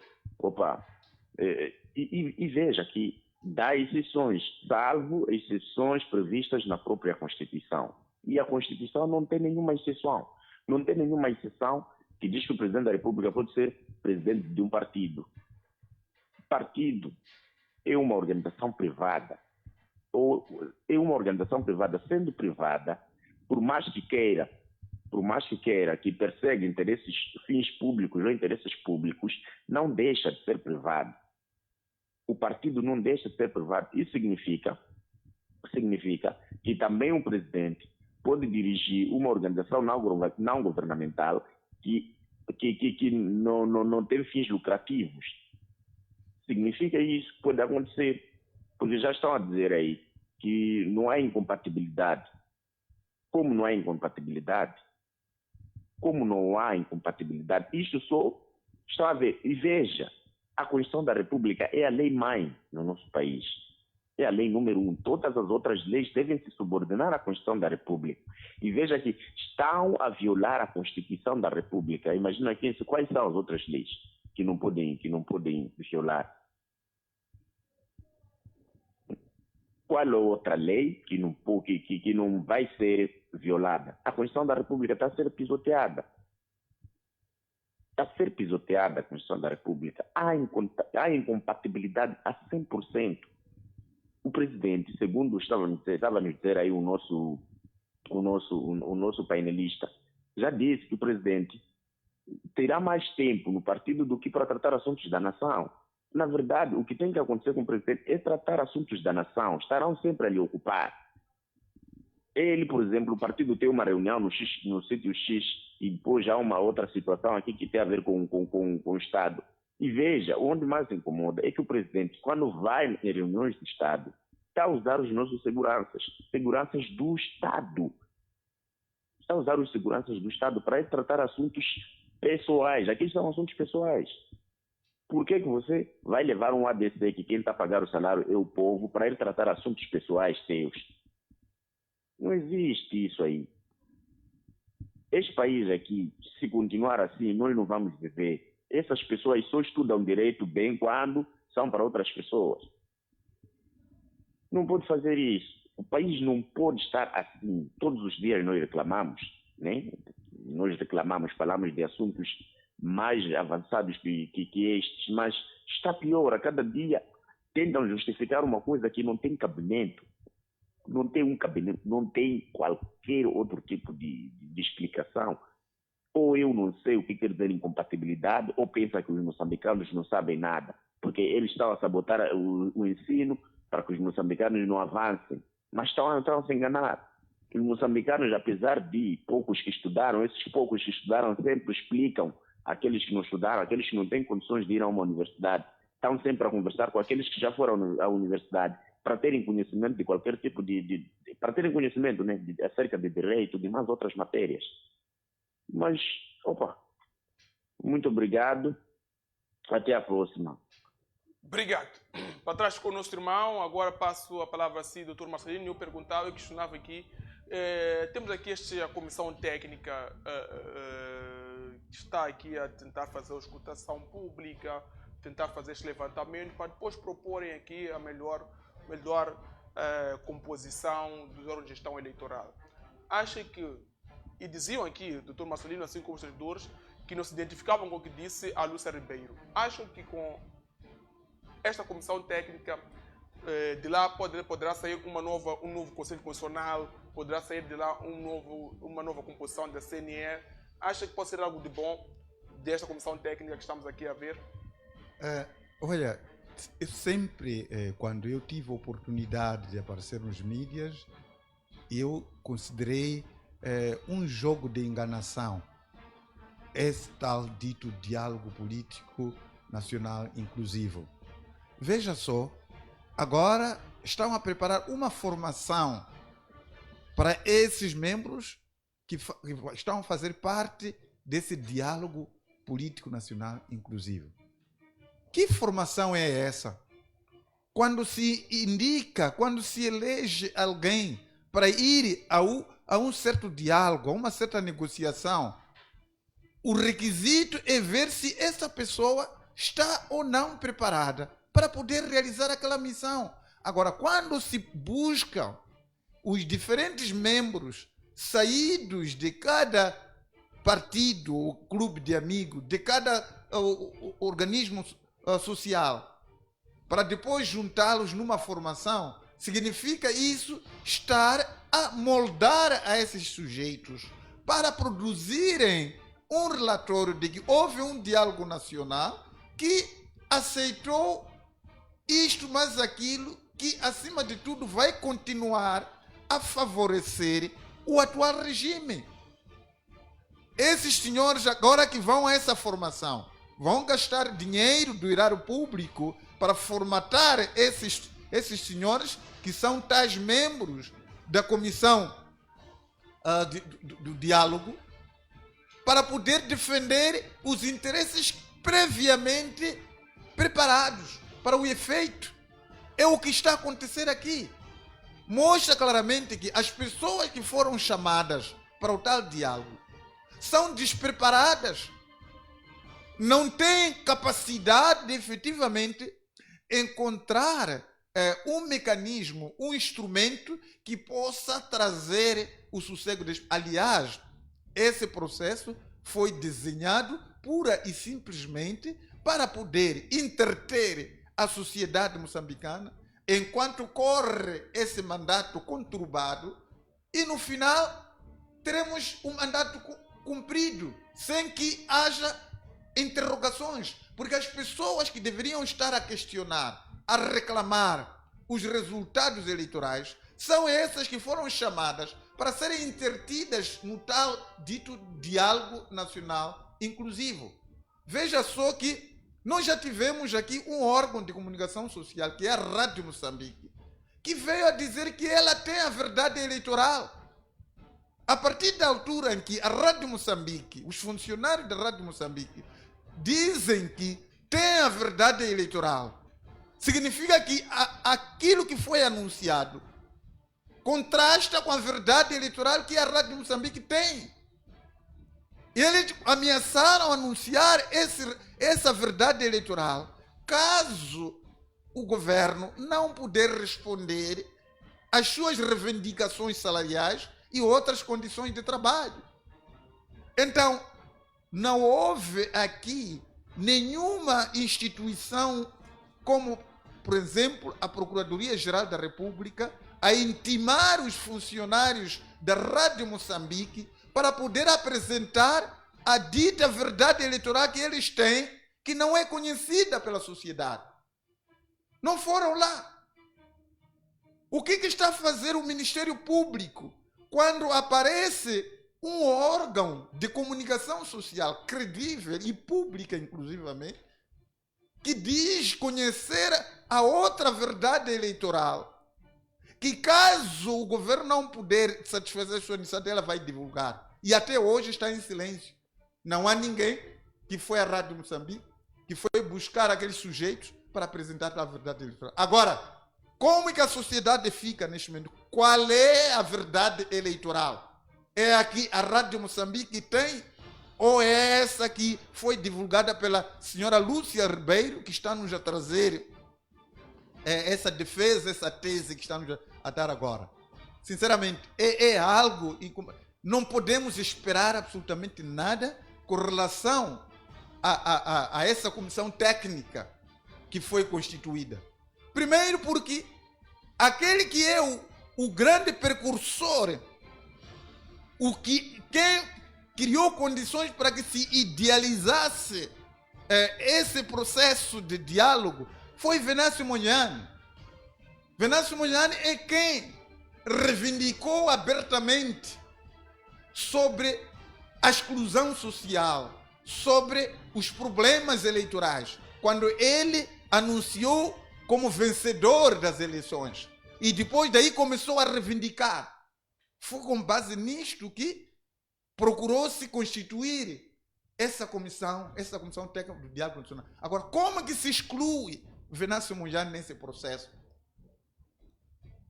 e veja que dá exceções, salvo exceções previstas na própria Constituição. E a Constituição não tem nenhuma exceção. Não tem nenhuma exceção que diz que o Presidente da República pode ser presidente de um partido. Partido é uma organização privada. Ou é uma organização privada, sendo privada, por mais que queira por mais que queira, que persegue interesses, fins públicos ou interesses públicos, não deixa de ser privado. O partido não deixa de ser privado. Isso significa que também um presidente pode dirigir uma organização não governamental que não tem fins lucrativos. Significa isso que pode acontecer, porque já estão a dizer aí que não há incompatibilidade. Como não há incompatibilidade? Como não há incompatibilidade? Isto só estão a ver. E veja, a Constituição da República é a lei-mãe no nosso país. É a lei número 1. Todas as outras leis devem se subordinar à Constituição da República. E veja que estão a violar a Constituição da República. Imagina aqui quais são as outras leis que não podem violar. Qual é a outra lei que não vai ser violada? A Constituição da República está a ser pisoteada. Está a ser pisoteada a Constituição da República. Há incompatibilidade a 100%. O presidente, segundo estava a nos dizer aí o nosso painelista, já disse que o presidente terá mais tempo no partido do que para tratar assuntos da nação. Na verdade, o que tem que acontecer com o presidente é tratar assuntos da nação. Estarão sempre a lhe ocupar. Ele, por exemplo, o partido tem uma reunião no sítio X e depois há uma outra situação aqui que tem a ver com o Estado. E veja, onde mais incomoda é que o presidente, quando vai em reuniões de Estado, está a usar os nossos seguranças do Estado. Está a usar os seguranças do Estado para ir tratar assuntos pessoais. Aqui são assuntos pessoais. Por que você vai levar um ADC que quem está a pagar o salário é o povo para ir tratar assuntos pessoais seus? Não existe isso aí. Este país aqui, se continuar assim, nós não vamos viver. Essas pessoas só estudam direito bem quando são para outras pessoas. Não pode fazer isso. O país não pode estar assim. Todos os dias nós reclamamos, né? Nós reclamamos, falamos de assuntos mais avançados que estes, mas está pior. A cada dia tentam justificar uma coisa que não tem cabimento. Não tem um cabimento, não tem qualquer outro tipo de explicação. Ou eu não sei o que quer dizer incompatibilidade, ou pensa que os moçambicanos não sabem nada, porque eles estão a sabotar o ensino para que os moçambicanos não avancem. Mas estão a se enganar. Os moçambicanos, apesar de poucos que estudaram, esses poucos que estudaram sempre explicam aqueles que não estudaram, aqueles que não têm condições de ir a uma universidade. Estão sempre a conversar com aqueles que já foram à universidade para terem conhecimento de qualquer tipo para terem conhecimento, né, acerca de direito, de mais outras matérias. Mas, muito obrigado. Até a próxima. Obrigado. Para trás com o nosso irmão, agora passo a palavra a si, Dr. Marcelino. Eu perguntava, eu questionava aqui. Temos aqui a comissão técnica que está aqui a tentar fazer a escutação pública, tentar fazer este levantamento, para depois proporem aqui a melhor composição dos órgãos de gestão eleitoral. Acha que, e diziam aqui, Dr. Marcelino, assim como os servidores, que não se identificavam com o que disse a Lúcia Ribeiro. Acham que com esta comissão técnica, de lá poderá sair um novo Conselho Constitucional, poderá sair de lá uma nova composição da CNE? Acha que pode ser algo de bom desta comissão técnica que estamos aqui a ver? Olha, eu sempre, quando eu tive a oportunidade de aparecer nos mídias, eu considerei um jogo de enganação esse tal dito diálogo político nacional inclusivo. Veja só, agora estão a preparar uma formação para esses membros que estão a fazer parte desse diálogo político nacional inclusivo. Que formação é essa? Quando se indica, quando se elege alguém para ir a um certo diálogo, a uma certa negociação, o requisito é ver se essa pessoa está ou não preparada para poder realizar aquela missão. Agora, quando se buscam os diferentes membros saídos de cada partido ou clube de amigos, de cada organismo social, para depois juntá-los numa formação, significa isso estar a moldar a esses sujeitos para produzirem um relatório de que houve um diálogo nacional que aceitou isto mais aquilo, que acima de tudo vai continuar a favorecer o atual regime. Esses senhores agora que vão a essa formação, vão gastar dinheiro do erário público para formatar esses senhores que são tais membros da comissão do diálogo, para poder defender os interesses previamente preparados para o efeito. É o que está a acontecer aqui. Mostra claramente que as pessoas que foram chamadas para o tal diálogo são despreparadas, não têm capacidade de efetivamente encontrar um mecanismo, um instrumento que possa trazer o sossego. Aliás, esse processo foi desenhado pura e simplesmente para poder entreter a sociedade moçambicana enquanto corre esse mandato conturbado, e no final teremos um mandato cumprido sem que haja interrogações, porque as pessoas que deveriam estar a questionar, a reclamar os resultados eleitorais, são essas que foram chamadas para serem intertidas no tal dito diálogo nacional inclusivo. Veja só que nós já tivemos aqui um órgão de comunicação social, que é a Rádio Moçambique, que veio a dizer que ela tem a verdade eleitoral. A partir da altura em que a Rádio Moçambique, os funcionários da Rádio Moçambique, dizem que tem a verdade eleitoral, significa que aquilo que foi anunciado contrasta com a verdade eleitoral que a Rádio Moçambique tem. E eles ameaçaram anunciar essa verdade eleitoral caso o governo não puder responder às suas reivindicações salariais e outras condições de trabalho. Então, não houve aqui nenhuma instituição como, por exemplo, a Procuradoria-Geral da República a intimar os funcionários da Rádio Moçambique para poder apresentar a dita verdade eleitoral que eles têm, que não é conhecida pela sociedade. Não foram lá. O que está a fazer o Ministério Público quando aparece um órgão de comunicação social credível e pública, inclusivamente, que diz conhecer a outra verdade eleitoral, que caso o governo não puder satisfazer sua necessidade, ela vai divulgar. E até hoje está em silêncio. Não há ninguém que foi à Rádio Moçambique, que foi buscar aqueles sujeitos para apresentar a verdade eleitoral. Agora, como é que a sociedade fica neste momento? Qual é a verdade eleitoral? É a que a Rádio Moçambique tem? Ou é essa que foi divulgada pela senhora Lúcia Ribeiro, que está nos a trazer essa defesa, essa tese que está nos a dar agora? Sinceramente, é algo... Não podemos esperar absolutamente nada com relação a essa comissão técnica que foi constituída. Primeiro porque aquele que é o grande precursor, quem criou condições para que se idealizasse esse processo de diálogo, foi Venâncio Mondlane. Venâncio Mondlane é quem reivindicou abertamente sobre a exclusão social, sobre os problemas eleitorais, quando ele anunciou como vencedor das eleições. E depois daí começou a reivindicar. Foi com base nisto que procurou-se constituir essa comissão técnica do diálogo nacional. Agora, como é que se exclui Venâncio Mondlane nesse processo?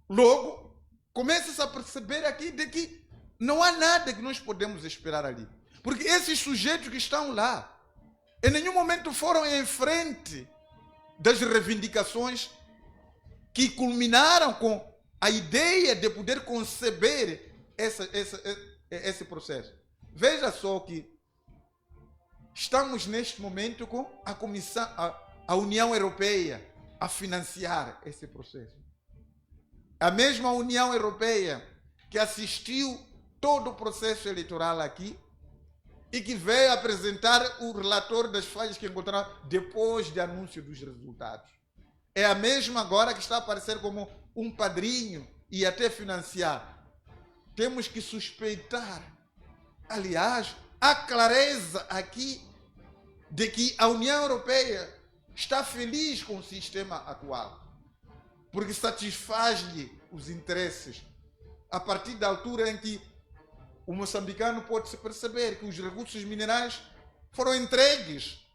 Logo, começa-se a perceber aqui de que não há nada que nós podemos esperar ali. Porque esses sujeitos que estão lá, em nenhum momento foram em frente das reivindicações que culminaram com a ideia de poder conceber esse processo. Veja só que estamos neste momento com a Comissão, a União Europeia a financiar esse processo. A mesma União Europeia que assistiu todo o processo eleitoral aqui e que veio apresentar o relatório das falhas que encontraram depois do anúncio dos resultados. É a mesma agora que está a aparecer como um padrinho e até financiar. Temos que suspeitar. Aliás, há clareza aqui de que a União Europeia está feliz com o sistema atual, porque satisfaz-lhe os interesses a partir da altura em que o moçambicano pode-se perceber que os recursos minerais foram entregues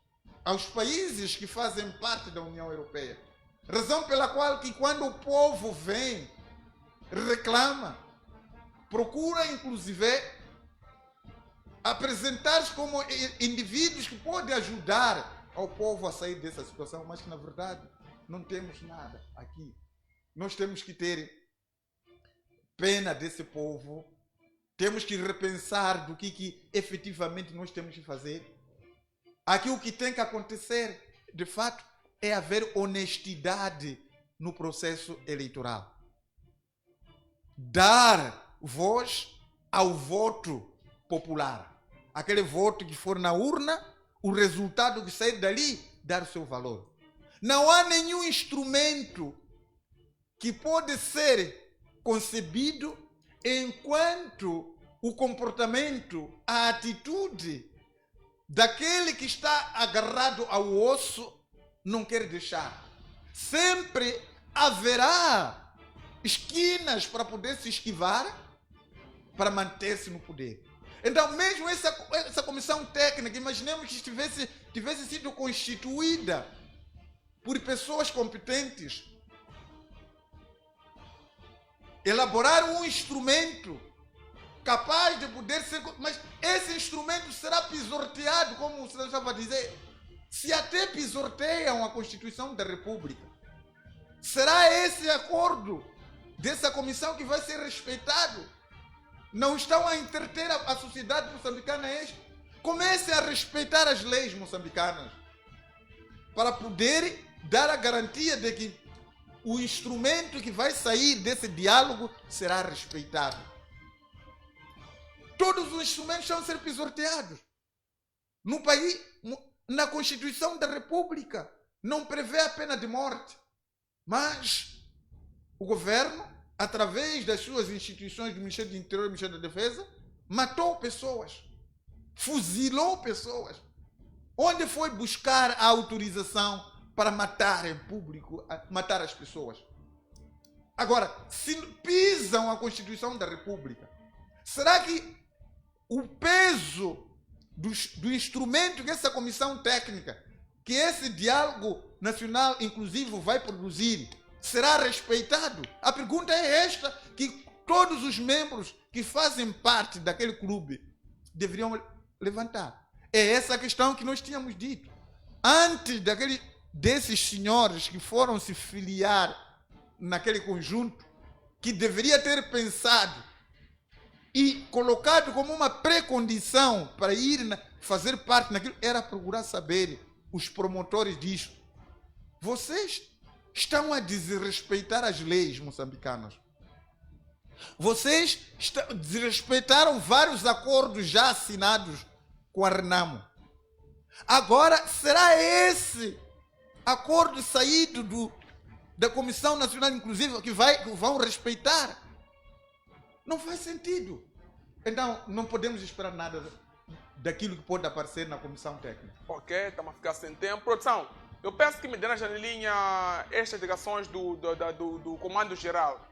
aos países que fazem parte da União Europeia. Razão pela qual que quando o povo vem, reclama, procura inclusive apresentar-se como indivíduos que podem ajudar ao povo a sair dessa situação, mas que na verdade não temos nada aqui. Nós temos que ter pena desse povo, temos que repensar do que efetivamente nós temos que fazer. Aqui o que tem que acontecer, de fato, é haver honestidade no processo eleitoral. Dar voz ao voto popular. Aquele voto que for na urna, o resultado que sair dali, dar o seu valor. Não há nenhum instrumento que pode ser concebido enquanto o comportamento, a atitude daquele que está agarrado ao osso não quer deixar. Sempre haverá esquinas para poder se esquivar, para manter-se no poder. Então, mesmo essa comissão técnica, imaginemos que tivesse sido constituída por pessoas competentes, elaborar um instrumento capaz de poder ser... Mas esse instrumento será pisoteado, como o senhor estava a dizer. Se até pisoteiam a Constituição da República, será esse acordo dessa comissão que vai ser respeitado? Não estão a entreter a sociedade moçambicana este? Comecem a respeitar as leis moçambicanas para poder dar a garantia de que o instrumento que vai sair desse diálogo será respeitado. Todos os instrumentos estão a ser pisoteados. No país, na Constituição da República, não prevê a pena de morte. Mas o governo, através das suas instituições do Ministério do Interior e do Ministério da Defesa, matou pessoas, fuzilou pessoas. Onde foi buscar a autorização para matar em público, matar as pessoas? Agora, se pisam a Constituição da República, será que o peso do instrumento que essa comissão técnica, que esse diálogo nacional inclusivo vai produzir, será respeitado? A pergunta é esta que todos os membros que fazem parte daquele clube deveriam levantar. É essa a questão que nós tínhamos dito. Antes desses senhores que foram se filiar naquele conjunto, que deveria ter pensado e colocado como uma pré-condição para ir fazer parte naquilo, era procurar saber, os promotores disso, vocês estão a desrespeitar as leis moçambicanas. Vocês desrespeitaram vários acordos já assinados com a Renamo. Agora, será esse acordo saído da Comissão Nacional Inclusiva que vão respeitar? Não faz sentido. Então, não podemos esperar nada daquilo que pode aparecer na comissão técnica. Ok, estamos a ficar sem tempo. Produção, eu peço que me dê na janelinha estas ligações do Comando Geral.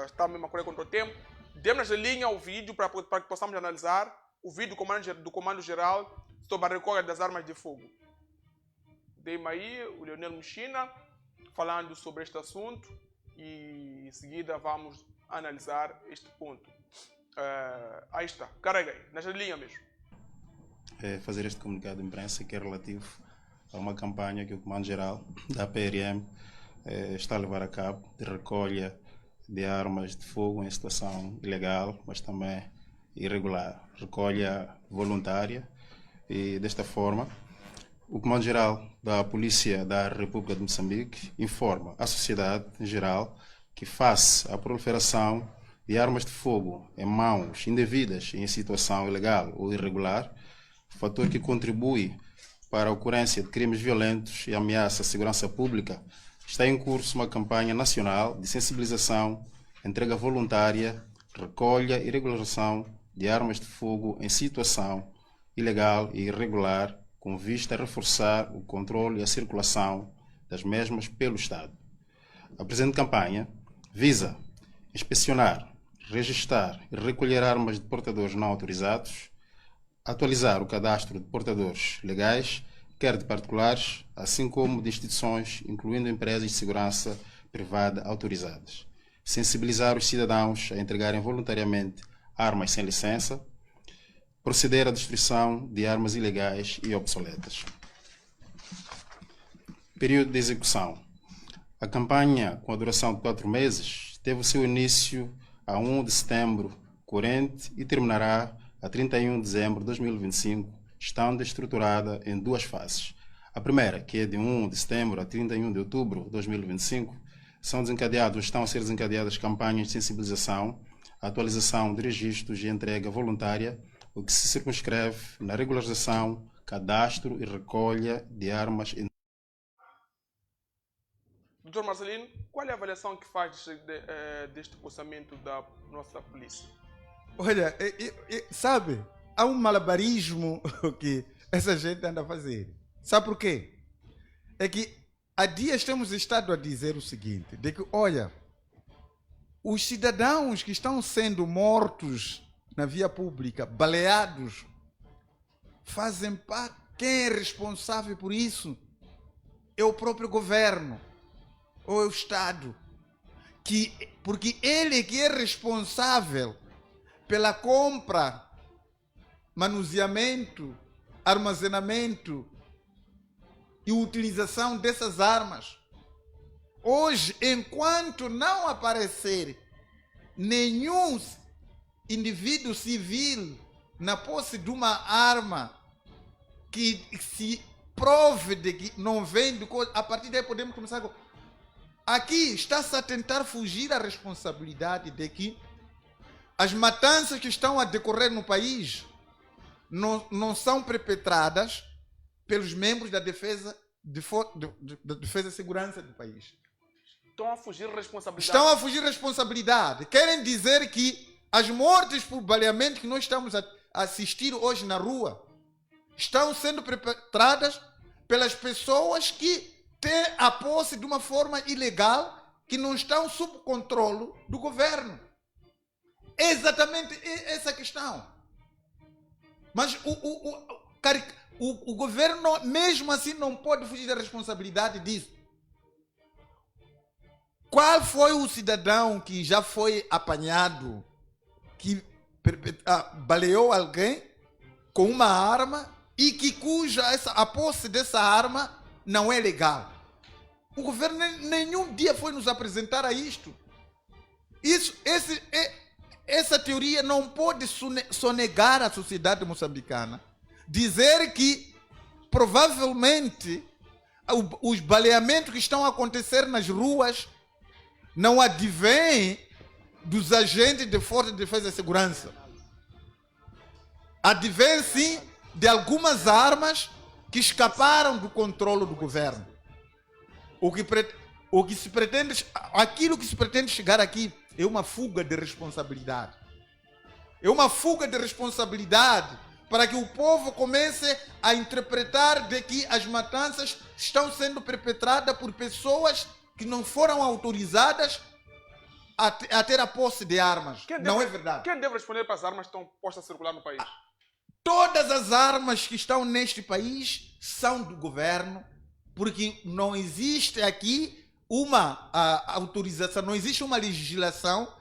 Está mesmo a correr contra o tempo. Dê-me na janelinha o vídeo para que possamos analisar o vídeo do Comando Geral sobre a recolha das armas de fogo. Dei-me aí o Leonel Muxina falando sobre este assunto e em seguida vamos analisar este ponto. Aí está, carrega aí, na janelinha mesmo. Fazer este comunicado de imprensa que é relativo a uma campanha que o Comando-Geral da PRM está a levar a cabo de recolha de armas de fogo em situação ilegal, mas também irregular. Recolha voluntária e desta forma o Comando-Geral da Polícia da República de Moçambique informa a sociedade em geral que face à proliferação de armas de fogo em mãos indevidas e em situação ilegal ou irregular, fator que contribui para a ocorrência de crimes violentos e ameaça à segurança pública, está em curso uma campanha nacional de sensibilização, entrega voluntária, recolha e regularização de armas de fogo em situação ilegal e irregular, com vista a reforçar o controle e a circulação das mesmas pelo Estado. A presente campanha visa inspecionar, registar e recolher armas de portadores não autorizados, atualizar o cadastro de portadores legais, quer de particulares, assim como de instituições, incluindo empresas de segurança privada autorizadas, sensibilizar os cidadãos a entregarem voluntariamente armas sem licença, proceder à destruição de armas ilegais e obsoletas. Período de execução. A campanha, com a duração de 4 meses, teve o seu início a 1 de setembro corrente e terminará a 31 de dezembro de 2025, estando estruturada em 2 fases. A primeira, que é de 1 de setembro a 31 de outubro de 2025, estão a ser desencadeadas campanhas de sensibilização, atualização de registros e entrega voluntária, o que se circunscreve na regularização, cadastro e recolha de armas. Dr. Marcelino, qual é a avaliação que faz deste orçamento da nossa polícia? Olha, sabe, há um malabarismo que essa gente anda a fazer. Sabe por quê? É que há dias temos estado a dizer o seguinte, de que, olha, os cidadãos que estão sendo mortos na via pública, baleados, fazem parte. Quem é responsável por isso? É o próprio governo, ou é o Estado. Porque ele que é responsável pela compra, manuseamento, armazenamento e utilização dessas armas. Hoje, enquanto não aparecer nenhum indivíduo civil na posse de uma arma que se prove de que não vem de coisa, a partir daí podemos começar com... Aqui está-se a tentar fugir à responsabilidade de que as matanças que estão a decorrer no país não são perpetradas pelos membros da defesa e segurança do país. Estão a fugir responsabilidade. Estão a fugir responsabilidade. Querem dizer que as mortes por baleamento que nós estamos a assistir hoje na rua estão sendo perpetradas pelas pessoas que têm a posse de uma forma ilegal, que não estão sob controle do governo. É exatamente essa a questão. Mas o governo, mesmo assim, não pode fugir da responsabilidade disso. Qual foi o cidadão que já foi apanhado, que baleou alguém com uma arma e a posse dessa arma não é legal? O governo nenhum dia foi nos apresentar a isto. Essa teoria não pode sonegar a sociedade moçambicana. Dizer que provavelmente os baleamentos que estão a acontecer nas ruas não advêm dos agentes de força de defesa e segurança. Advém sim de algumas armas que escaparam do controle do governo. Aquilo que se pretende chegar aqui é uma fuga de responsabilidade. É uma fuga de responsabilidade para que o povo comece a interpretar de que as matanças estão sendo perpetradas por pessoas que não foram autorizadas a ter a posse de armas. Não é verdade. Quem deve responder para as armas que estão postas a circular no país? Todas as armas que estão neste país são do governo, porque não existe aqui uma autorização, não existe uma legislação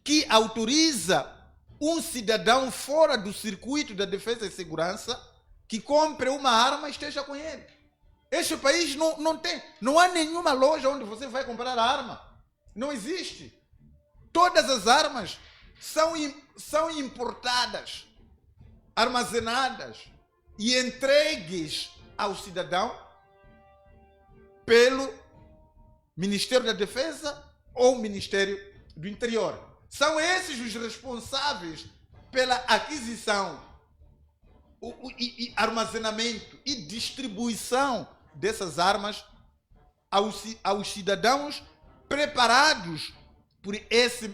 que autoriza um cidadão fora do circuito da defesa e segurança que compre uma arma e esteja com ele. Este país não há nenhuma loja onde você vai comprar arma. Não existe. Todas as armas são importadas, armazenadas e entregues ao cidadão pelo Ministério da Defesa ou Ministério do Interior. São esses os responsáveis pela aquisição, e armazenamento e distribuição dessas armas aos cidadãos preparados por esse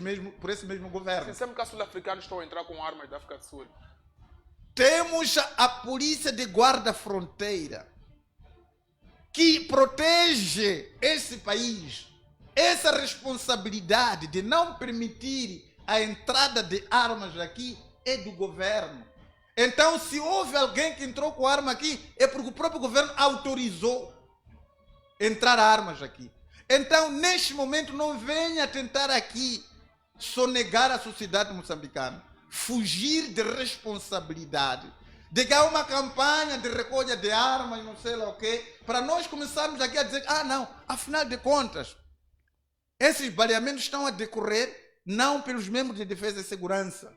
mesmo governo. Sinceramente que os sul-africanos estão a entrar com armas da África do Sul. Temos a polícia de guarda-fronteira que protege esse país. Essa responsabilidade de não permitir a entrada de armas aqui é do governo. Então, se houve alguém que entrou com arma aqui, é porque o próprio governo autorizou entrar armas aqui. Então, neste momento, não venha tentar aqui sonegar a sociedade moçambicana, fugir de responsabilidade, de que há uma campanha de recolha de armas, não sei lá o quê, para nós começarmos aqui a dizer, não, afinal de contas, esses baleamentos estão a decorrer não pelos membros de defesa e segurança.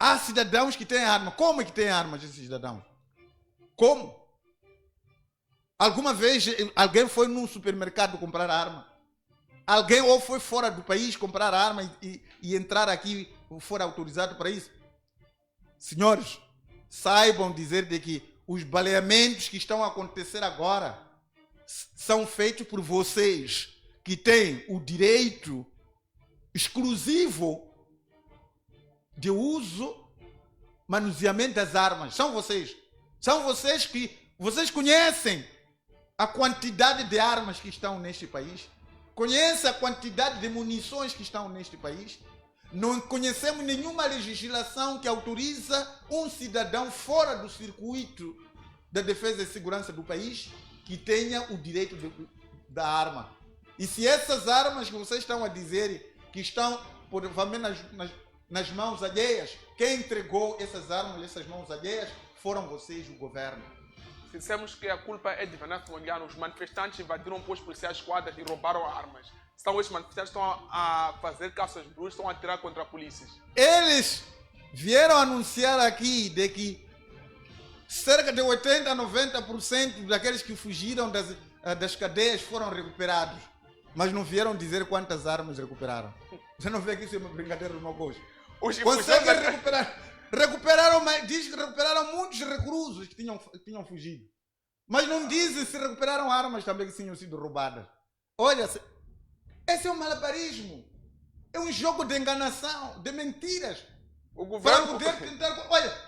Há cidadãos que têm arma. Como é que têm armas esses cidadãos? Como? Alguma vez alguém foi num supermercado comprar arma? Alguém ou foi fora do país comprar arma e entrar aqui for autorizado para isso? Senhores, saibam dizer de que os baleamentos que estão a acontecer agora são feitos por vocês que têm o direito exclusivo de uso, manuseamento das armas. São vocês. São vocês que... Vocês conhecem a quantidade de armas que estão neste país? Conhecem a quantidade de munições que estão neste país? Não conhecemos nenhuma legislação que autoriza um cidadão fora do circuito da defesa e segurança do país que tenha o direito da arma. E se essas armas que vocês estão a dizer que estão provavelmente nas mãos alheias, quem entregou essas armas, essas mãos alheias, foram vocês, o governo. Se dissemos que a culpa é de Venâncio Mondlane, os manifestantes invadiram postos policiais quadras e roubaram armas. Então esses manifestantes estão a fazer caças bruxas, estão a atirar contra polícias. Eles vieram anunciar aqui de que cerca de 80% a 90% daqueles que fugiram das cadeias foram recuperados. Mas não vieram dizer quantas armas recuperaram. Você não vê que isso é uma brincadeira do mau gosto. Conseguem recuperar. Diz que recuperaram muitos reclusos que tinham fugido. Mas não dizem se recuperaram armas também que tinham sido roubadas. Olha, esse é um malabarismo. É um jogo de enganação, de mentiras. O governo... Para poder tentar... Olha,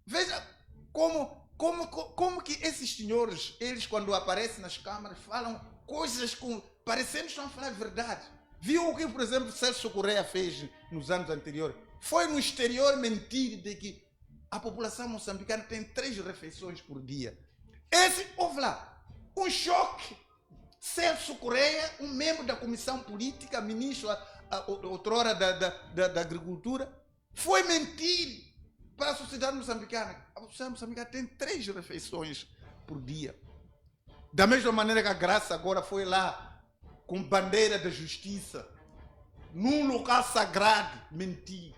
veja como que esses senhores, eles quando aparecem nas câmaras, falam coisas parecendo que estão a falar a verdade. Viu o que, por exemplo, Celso Correia fez nos anos anteriores? Foi no exterior mentir de que a população moçambicana tem 3 refeições por dia. Houve lá, um choque. Celso Correia, um membro da comissão política, ministro outrora da agricultura, foi mentir para a sociedade moçambicana. A sociedade moçambicana tem 3 refeições por dia. Da mesma maneira que a Graça agora foi lá com bandeira da justiça, num local sagrado, mentir.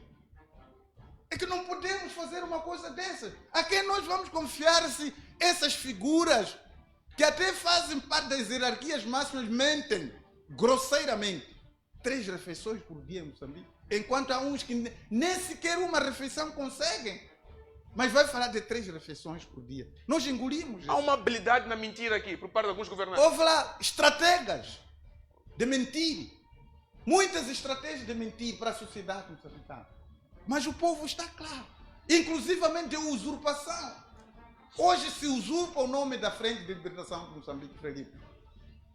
É que não podemos fazer uma coisa dessa. A quem nós vamos confiar se essas figuras que até fazem parte das hierarquias máximas mentem grosseiramente? 3 refeições por dia em Moçambique. Enquanto há uns que nem sequer uma refeição conseguem. Mas vai falar de 3 refeições por dia. Nós engolimos isso. Há uma habilidade na mentira aqui, por parte de alguns governantes. Houve lá estratégias de mentir. Muitas estratégias de mentir para a sociedade moçambicana. Mas o povo está claro. Inclusivamente de usurpação. Hoje se usurpa o nome da Frente de Libertação de Moçambique, Frelimo.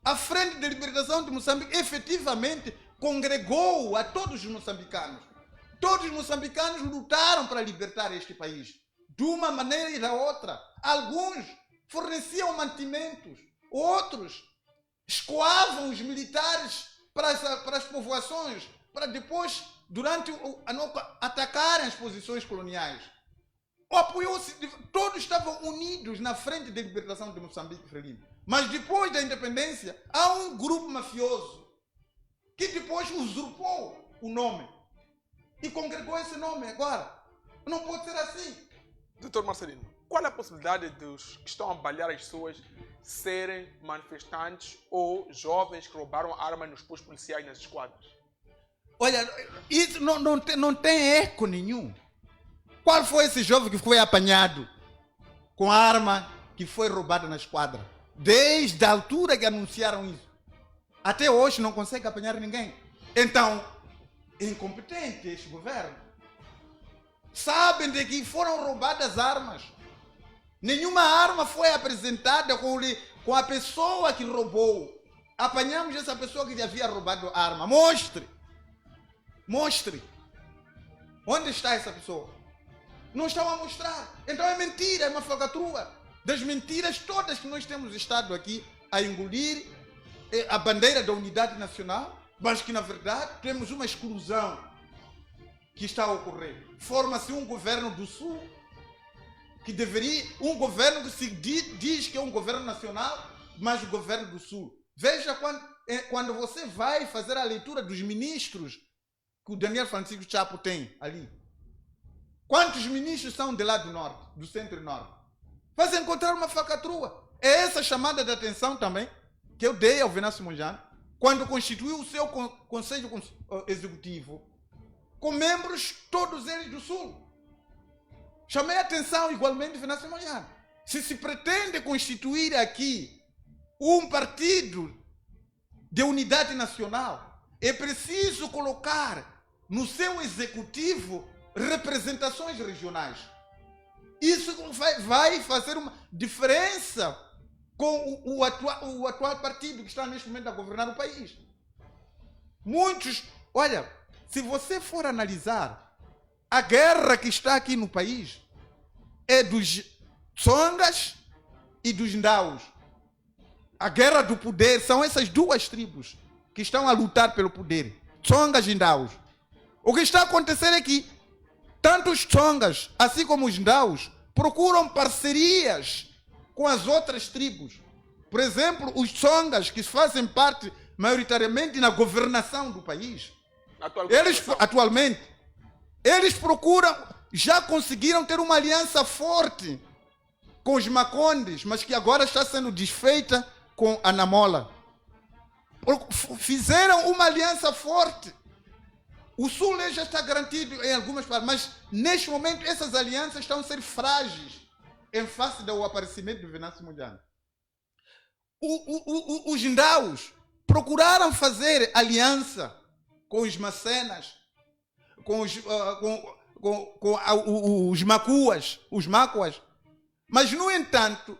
A Frente de Libertação de Moçambique efetivamente congregou a todos os moçambicanos. Todos os moçambicanos lutaram para libertar este país. De uma maneira e da outra. Alguns forneciam mantimentos. Outros escoavam os militares para as povoações. Para depois, durante a noite, atacarem as posições coloniais. Apoiou-se, todos estavam unidos na Frente de Libertação de Moçambique, Frelimo. Mas depois da independência, há um grupo mafioso que depois usurpou o nome e congregou esse nome agora. Não pode ser assim. Doutor Marcelino, qual é a possibilidade dos que estão a balear as pessoas serem manifestantes ou jovens que roubaram armas nos postos policiais nas esquadras? Olha, isso não tem eco nenhum. Qual foi esse jovem que foi apanhado com a arma que foi roubada na esquadra? Desde a altura que anunciaram isso. Até hoje não consegue apanhar ninguém. Então, é incompetente este governo. Sabem de que foram roubadas armas. Nenhuma arma foi apresentada com a pessoa que roubou. Apanhamos essa pessoa que lhe havia roubado a arma. Mostre. Mostre. Onde está essa pessoa? Não estão a mostrar. Então é mentira, é uma falcatrua. Das mentiras todas que nós temos estado aqui a engolir a bandeira da unidade nacional, mas que na verdade temos uma exclusão que está a ocorrer. Forma-se um governo do Sul, que deveria, um governo que se diz que é um governo nacional, mas o governo do Sul. Veja quando você vai fazer a leitura dos ministros que o Daniel Francisco Chapo tem ali. Quantos ministros são de lá do norte, do centro e norte? Vai encontrar uma falcatrua. É essa chamada de atenção também que eu dei ao Venâncio Mondlane quando constituiu o seu Conselho Executivo com membros, todos eles do Sul. Chamei a atenção igualmente do Venâncio Mondlane. Se pretende constituir aqui um partido de unidade nacional, é preciso colocar no seu executivo representações regionais. Isso vai fazer uma diferença com o atual partido que está neste momento a governar o país. Muitos, olha, se você for analisar, a guerra que está aqui no país é dos Tsongas e dos Ndaus. A guerra do poder são essas duas tribos que estão a lutar pelo poder, Tsongas e Ndaus. O que está a acontecer é que tanto os Tsongas, assim como os Ndaus, procuram parcerias com as outras tribos. Por exemplo, os Tsongas, que fazem parte maioritariamente na governação do país, atualmente, eles procuram, já conseguiram ter uma aliança forte com os Macondes, mas que agora está sendo desfeita com a Namola. Fizeram uma aliança forte. O Sul já está garantido em algumas partes, mas neste momento essas alianças estão a ser frágeis em face do aparecimento do Venâncio Mondlane. Os Ndaus procuraram fazer aliança com os Macenas, com os Macuas, mas no entanto,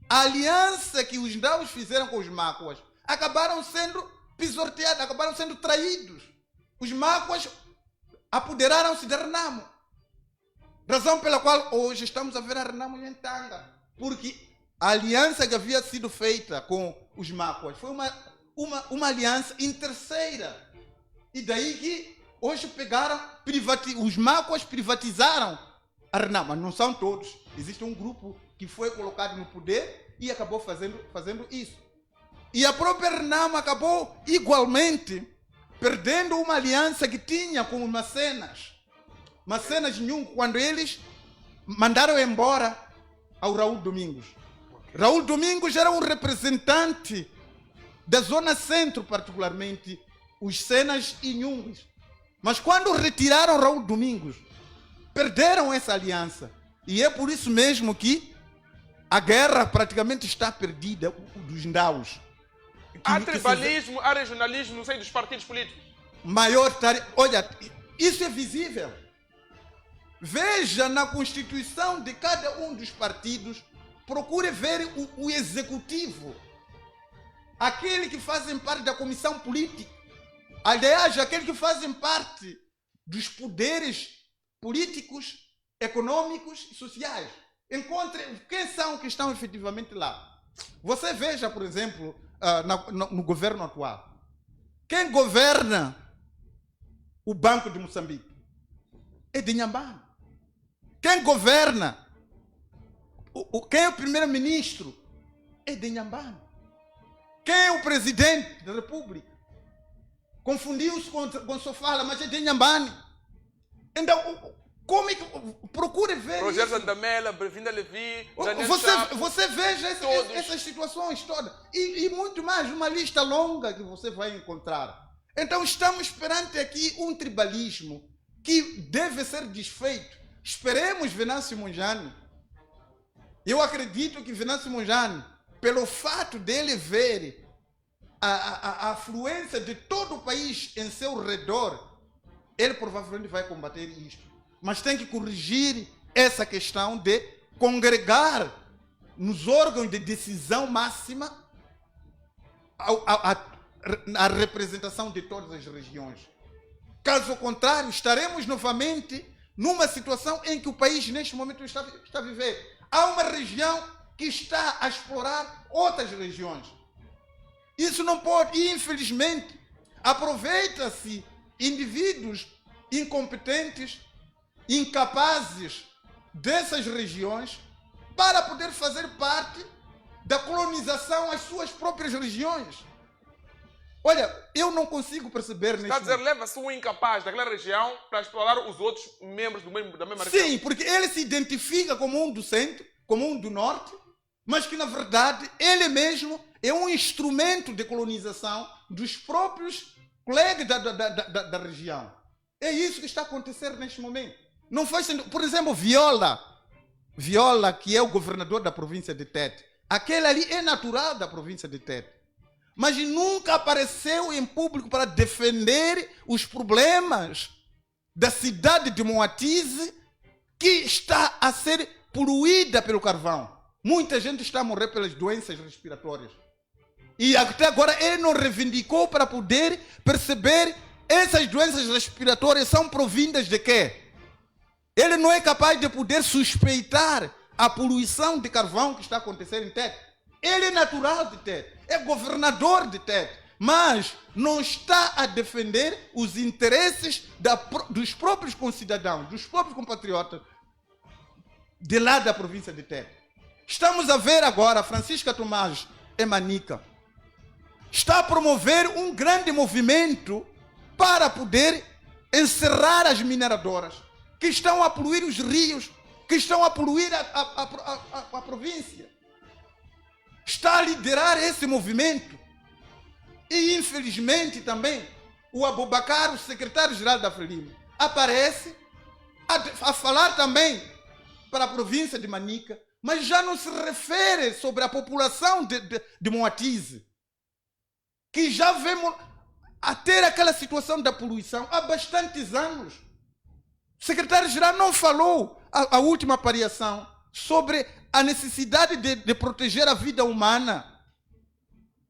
a aliança que os Ndaus fizeram com os Macuas acabaram sendo pisoteados, acabaram sendo traídos. Os Macuas apoderaram-se de Renamo. Razão pela qual hoje estamos a ver a Renamo em Tanga. Porque a aliança que havia sido feita com os Macuas foi uma aliança interesseira. E daí que hoje pegaram, os Macuas privatizaram a Renamo. Mas não são todos. Existe um grupo que foi colocado no poder e acabou fazendo isso. E a própria Renamo acabou igualmente perdendo uma aliança que tinha com os Macenas. Macenas Nhung, quando eles mandaram embora ao Raul Domingos. Raul Domingos era um representante da zona centro, particularmente os Cenas e Nhungues. Mas quando retiraram Raul Domingos, perderam essa aliança. E é por isso mesmo que a guerra praticamente está perdida dos Ndaus. Há tribalismo, há regionalismo no seio dos partidos políticos. Olha, isso é visível. Veja na constituição de cada um dos partidos, procure ver o executivo, aquele que fazem parte da comissão política, aliás, aquele que fazem parte dos poderes políticos, econômicos e sociais. Encontre quem são que estão efetivamente lá. Você veja, por exemplo, no governo atual. Quem governa o Banco de Moçambique é de Inhambane. Quem governa, quem é o primeiro-ministro é de Inhambane. Quem é o presidente da República? Confundiu-se com Sofala, mas é de Inhambane. Então, como é que... Procure ver Rogério isso. Sandamela, Brevinda Levi, Daniel Você veja essas situações todas. E muito mais, uma lista longa que você vai encontrar. Então estamos perante aqui um tribalismo que deve ser desfeito. Esperemos Venâncio Mondlane. Eu acredito que Venâncio Mondlane, pelo fato dele ver a afluência de todo o país em seu redor, ele provavelmente vai combater isto. Mas tem que corrigir essa questão de congregar nos órgãos de decisão máxima a representação de todas as regiões. Caso contrário, estaremos novamente numa situação em que o país neste momento está a viver. Há uma região que está a explorar outras regiões. Isso não pode, e infelizmente, aproveita-se indivíduos incompetentes, incapazes dessas regiões para poder fazer parte da colonização às suas próprias regiões. Olha, eu não consigo perceber... Está a dizer, leva-se um incapaz daquela região para explorar os outros membros da mesma região. Sim, porque ele se identifica como um do centro, como um do norte, mas que, na verdade, ele mesmo é um instrumento de colonização dos próprios colegas da região. É isso que está a acontecer neste momento. Não faz sentido. Por exemplo, Viola, que é o governador da província de Tete, aquele ali é natural da província de Tete, mas nunca apareceu em público para defender os problemas da cidade de Moatize, que está a ser poluída pelo carvão. Muita gente está a morrer pelas doenças respiratórias. E até agora ele não reivindicou para poder perceber essas doenças respiratórias são provindas de quê? Ele não é capaz de poder suspeitar a poluição de carvão que está acontecendo em Tete. Ele é natural de Tete, é governador de Tete, mas não está a defender os interesses dos próprios concidadãos, dos próprios compatriotas de lá da província de Tete. Estamos a ver agora, Francisca Tomás Emanica está a promover um grande movimento para poder encerrar as mineradoras que estão a poluir os rios, que estão a poluir a província. Está a liderar esse movimento. E, infelizmente, também, o Abubakar, o secretário-geral da Frelimo, aparece a falar também para a província de Manica, mas já não se refere sobre a população de Moatize, que já vemos a ter aquela situação da poluição há bastantes anos. O secretário-geral não falou a última variação sobre a necessidade de proteger a vida humana,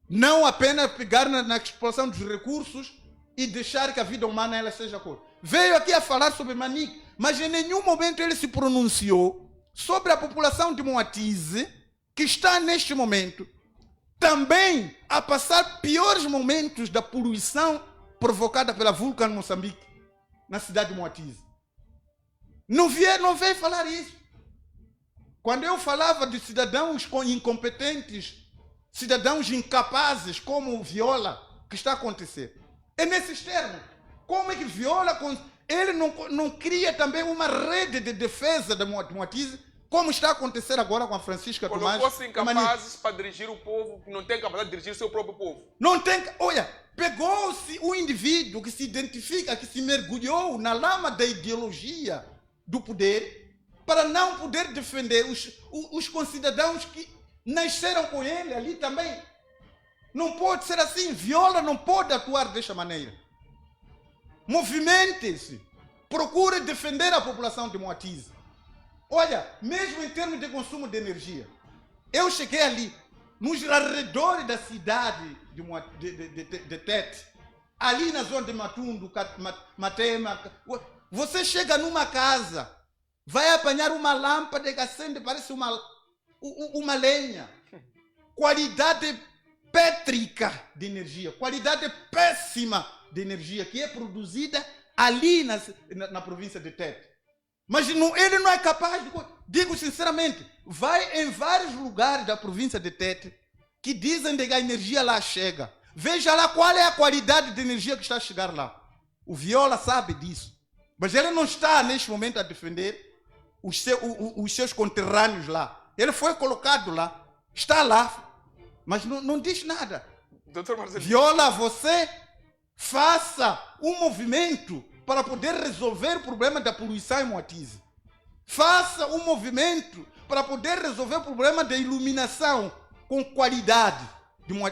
não apenas pegar na exploração dos recursos e deixar que a vida humana ela seja coisa. Veio aqui a falar sobre Manique, mas em nenhum momento ele se pronunciou sobre a população de Moatize, que está neste momento também a passar piores momentos da poluição provocada pela Vulcan Moçambique, na cidade de Moatize. Não veio falar isso. Quando eu falava de cidadãos incompetentes, cidadãos incapazes, como o Viola, que está a acontecer, é nesses termos. Como é que Viola, ele não cria também uma rede de defesa de Moatize, como está a acontecer agora com a Francisca Tomás? Colocou-se incapazes para dirigir o povo, que não tem capacidade de dirigir o seu próprio povo. Não tem. Olha, pegou-se um indivíduo que se identifica, que se mergulhou na lama da ideologia do poder, para não poder defender os concidadãos que nasceram com ele ali também. Não pode ser assim. Viola não pode atuar desta maneira. Movimente-se. Procure defender a população de Moatize. Olha, mesmo em termos de consumo de energia, eu cheguei ali, nos arredores da cidade de Tete, ali na zona de Matundu, Matema, você chega numa casa, vai apanhar uma lâmpada que acende, parece uma lenha. Qualidade pétrica de energia, qualidade péssima de energia que é produzida ali na província de Tete. Mas ele não é capaz de... Digo sinceramente, vai em vários lugares da província de Tete que dizem que a energia lá chega. Veja lá qual é a qualidade de energia que está a chegar lá. O Viola sabe disso. Mas ele não está neste momento a defender os seus conterrâneos lá. Ele foi colocado lá, está lá, mas não diz nada. Doutor Marcelino. Viola, você faça um movimento para poder resolver o problema da poluição em Moatize. Faça um movimento para poder resolver o problema da iluminação com qualidade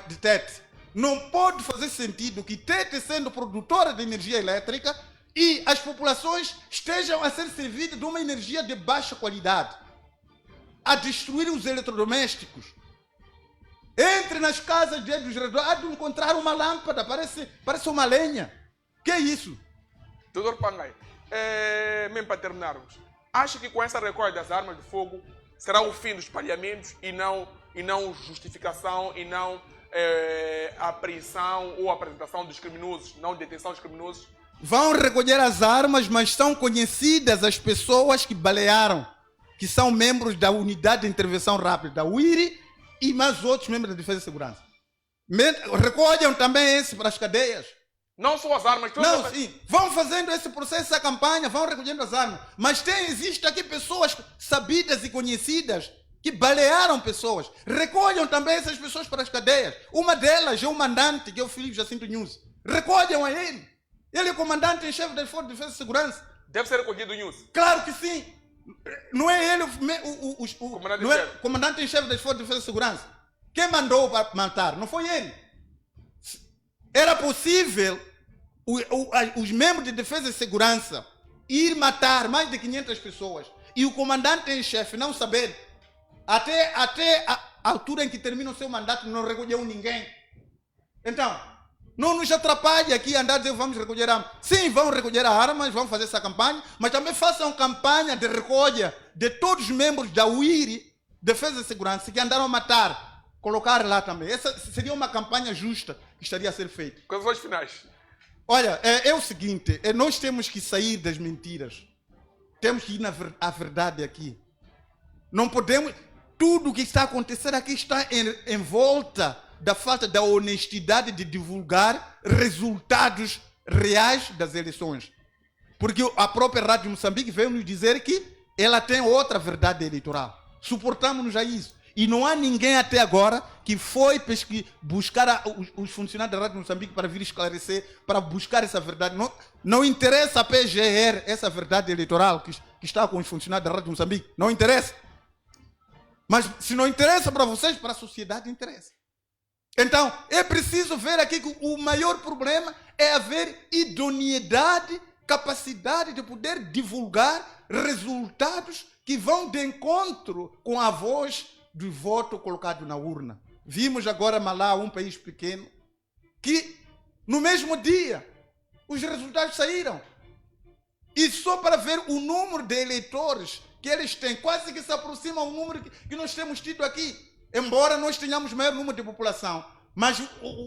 de Tete. Não pode fazer sentido que Tete, sendo produtora de energia elétrica, e as populações estejam a ser servidas de uma energia de baixa qualidade, a destruir os eletrodomésticos. Entre nas casas dos redores, há de encontrar uma lâmpada, parece uma lenha. Que é isso? Doutor Pangai, mesmo para terminarmos, acha que com essa recolha das armas de fogo será o fim dos espalhamentos e não justificação e não apreensão ou apresentação dos criminosos, não detenção dos criminosos? Vão recolher as armas, mas são conhecidas as pessoas que balearam, que são membros da Unidade de Intervenção Rápida, da UIRI, e mais outros membros da Defesa e Segurança. Recolham também esse para as cadeias. Não só as armas, tudo. Não, sim. Vão fazendo esse processo, essa campanha, vão recolhendo as armas. Mas existe aqui pessoas sabidas e conhecidas que balearam pessoas. Recolham também essas pessoas para as cadeias. Uma delas é o mandante, que é o Filipe Jacinto Nunes. Recolham a ele. Ele é o comandante em chefe das Forças de Defesa e Segurança. Deve ser recolhido o News. Claro que sim. Não é ele o comandante em chefe das Forças de Defesa e Segurança. Quem mandou para matar? Não foi ele. Era possível os membros de Defesa e Segurança ir matar mais de 500 pessoas e o comandante em chefe não saber, até a altura em que termina o seu mandato, não recolheu ninguém. Então, não nos atrapalhe aqui andar dizendo vamos recolher armas. Sim, vão recolher armas, vão fazer essa campanha, mas também façam campanha de recolha de todos os membros da UIRI, Defesa e Segurança, que andaram a matar. Colocar lá também. Essa seria uma campanha justa que estaria a ser feita. Conclusões finais. Olha, é o seguinte, nós temos que sair das mentiras. Temos que ir à verdade aqui. Não podemos... Tudo o que está acontecendo aqui está em volta da falta da honestidade de divulgar resultados reais das eleições. Porque a própria Rádio Moçambique veio nos dizer que ela tem outra verdade eleitoral. Suportamos-nos a isso. E não há ninguém até agora que foi buscar os funcionários da Rádio Moçambique para vir esclarecer, para buscar essa verdade. Não interessa a PGR, essa verdade eleitoral que está com os funcionários da Rádio Moçambique. Não interessa. Mas se não interessa para vocês, para a sociedade interessa. Então, é preciso ver aqui que o maior problema é haver idoneidade, capacidade de poder divulgar resultados que vão de encontro com a voz do voto colocado na urna. Vimos agora Malau, um país pequeno, que no mesmo dia os resultados saíram. E só para ver o número de eleitores que eles têm, quase que se aproxima ao número que nós temos tido aqui. Embora nós tenhamos maior número de população, mas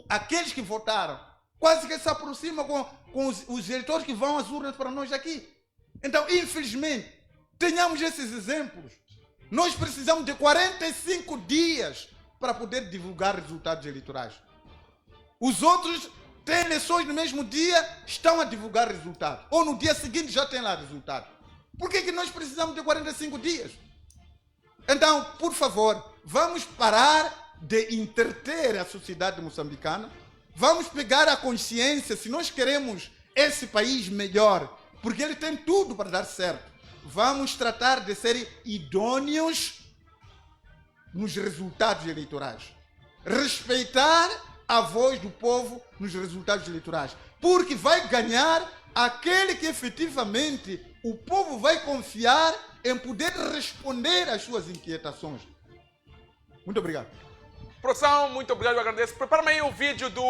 aqueles que votaram, quase que se aproxima com os eleitores que vão às urnas para nós aqui. Então, infelizmente, tenhamos esses exemplos. Nós precisamos de 45 dias para poder divulgar resultados eleitorais. Os outros têm eleições no mesmo dia, estão a divulgar resultados. Ou no dia seguinte já tem lá resultado. Por que nós precisamos de 45 dias? Então, por favor, vamos parar de entreter a sociedade moçambicana. Vamos pegar a consciência, se nós queremos esse país melhor, porque ele tem tudo para dar certo. Vamos tratar de ser idôneos nos resultados eleitorais. Respeitar a voz do povo nos resultados eleitorais. Porque vai ganhar aquele que efetivamente o povo vai confiar em poder responder às suas inquietações. Muito obrigado. Produção, muito obrigado, eu agradeço. Prepara-me aí o vídeo do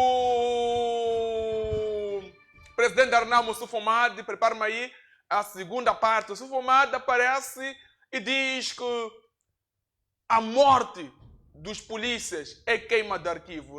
presidente Arnaldo Moussoufo-Madi. Prepara-me aí a segunda parte. O Moussoufo-Madi aparece e diz que a morte dos polícias é queima de arquivo.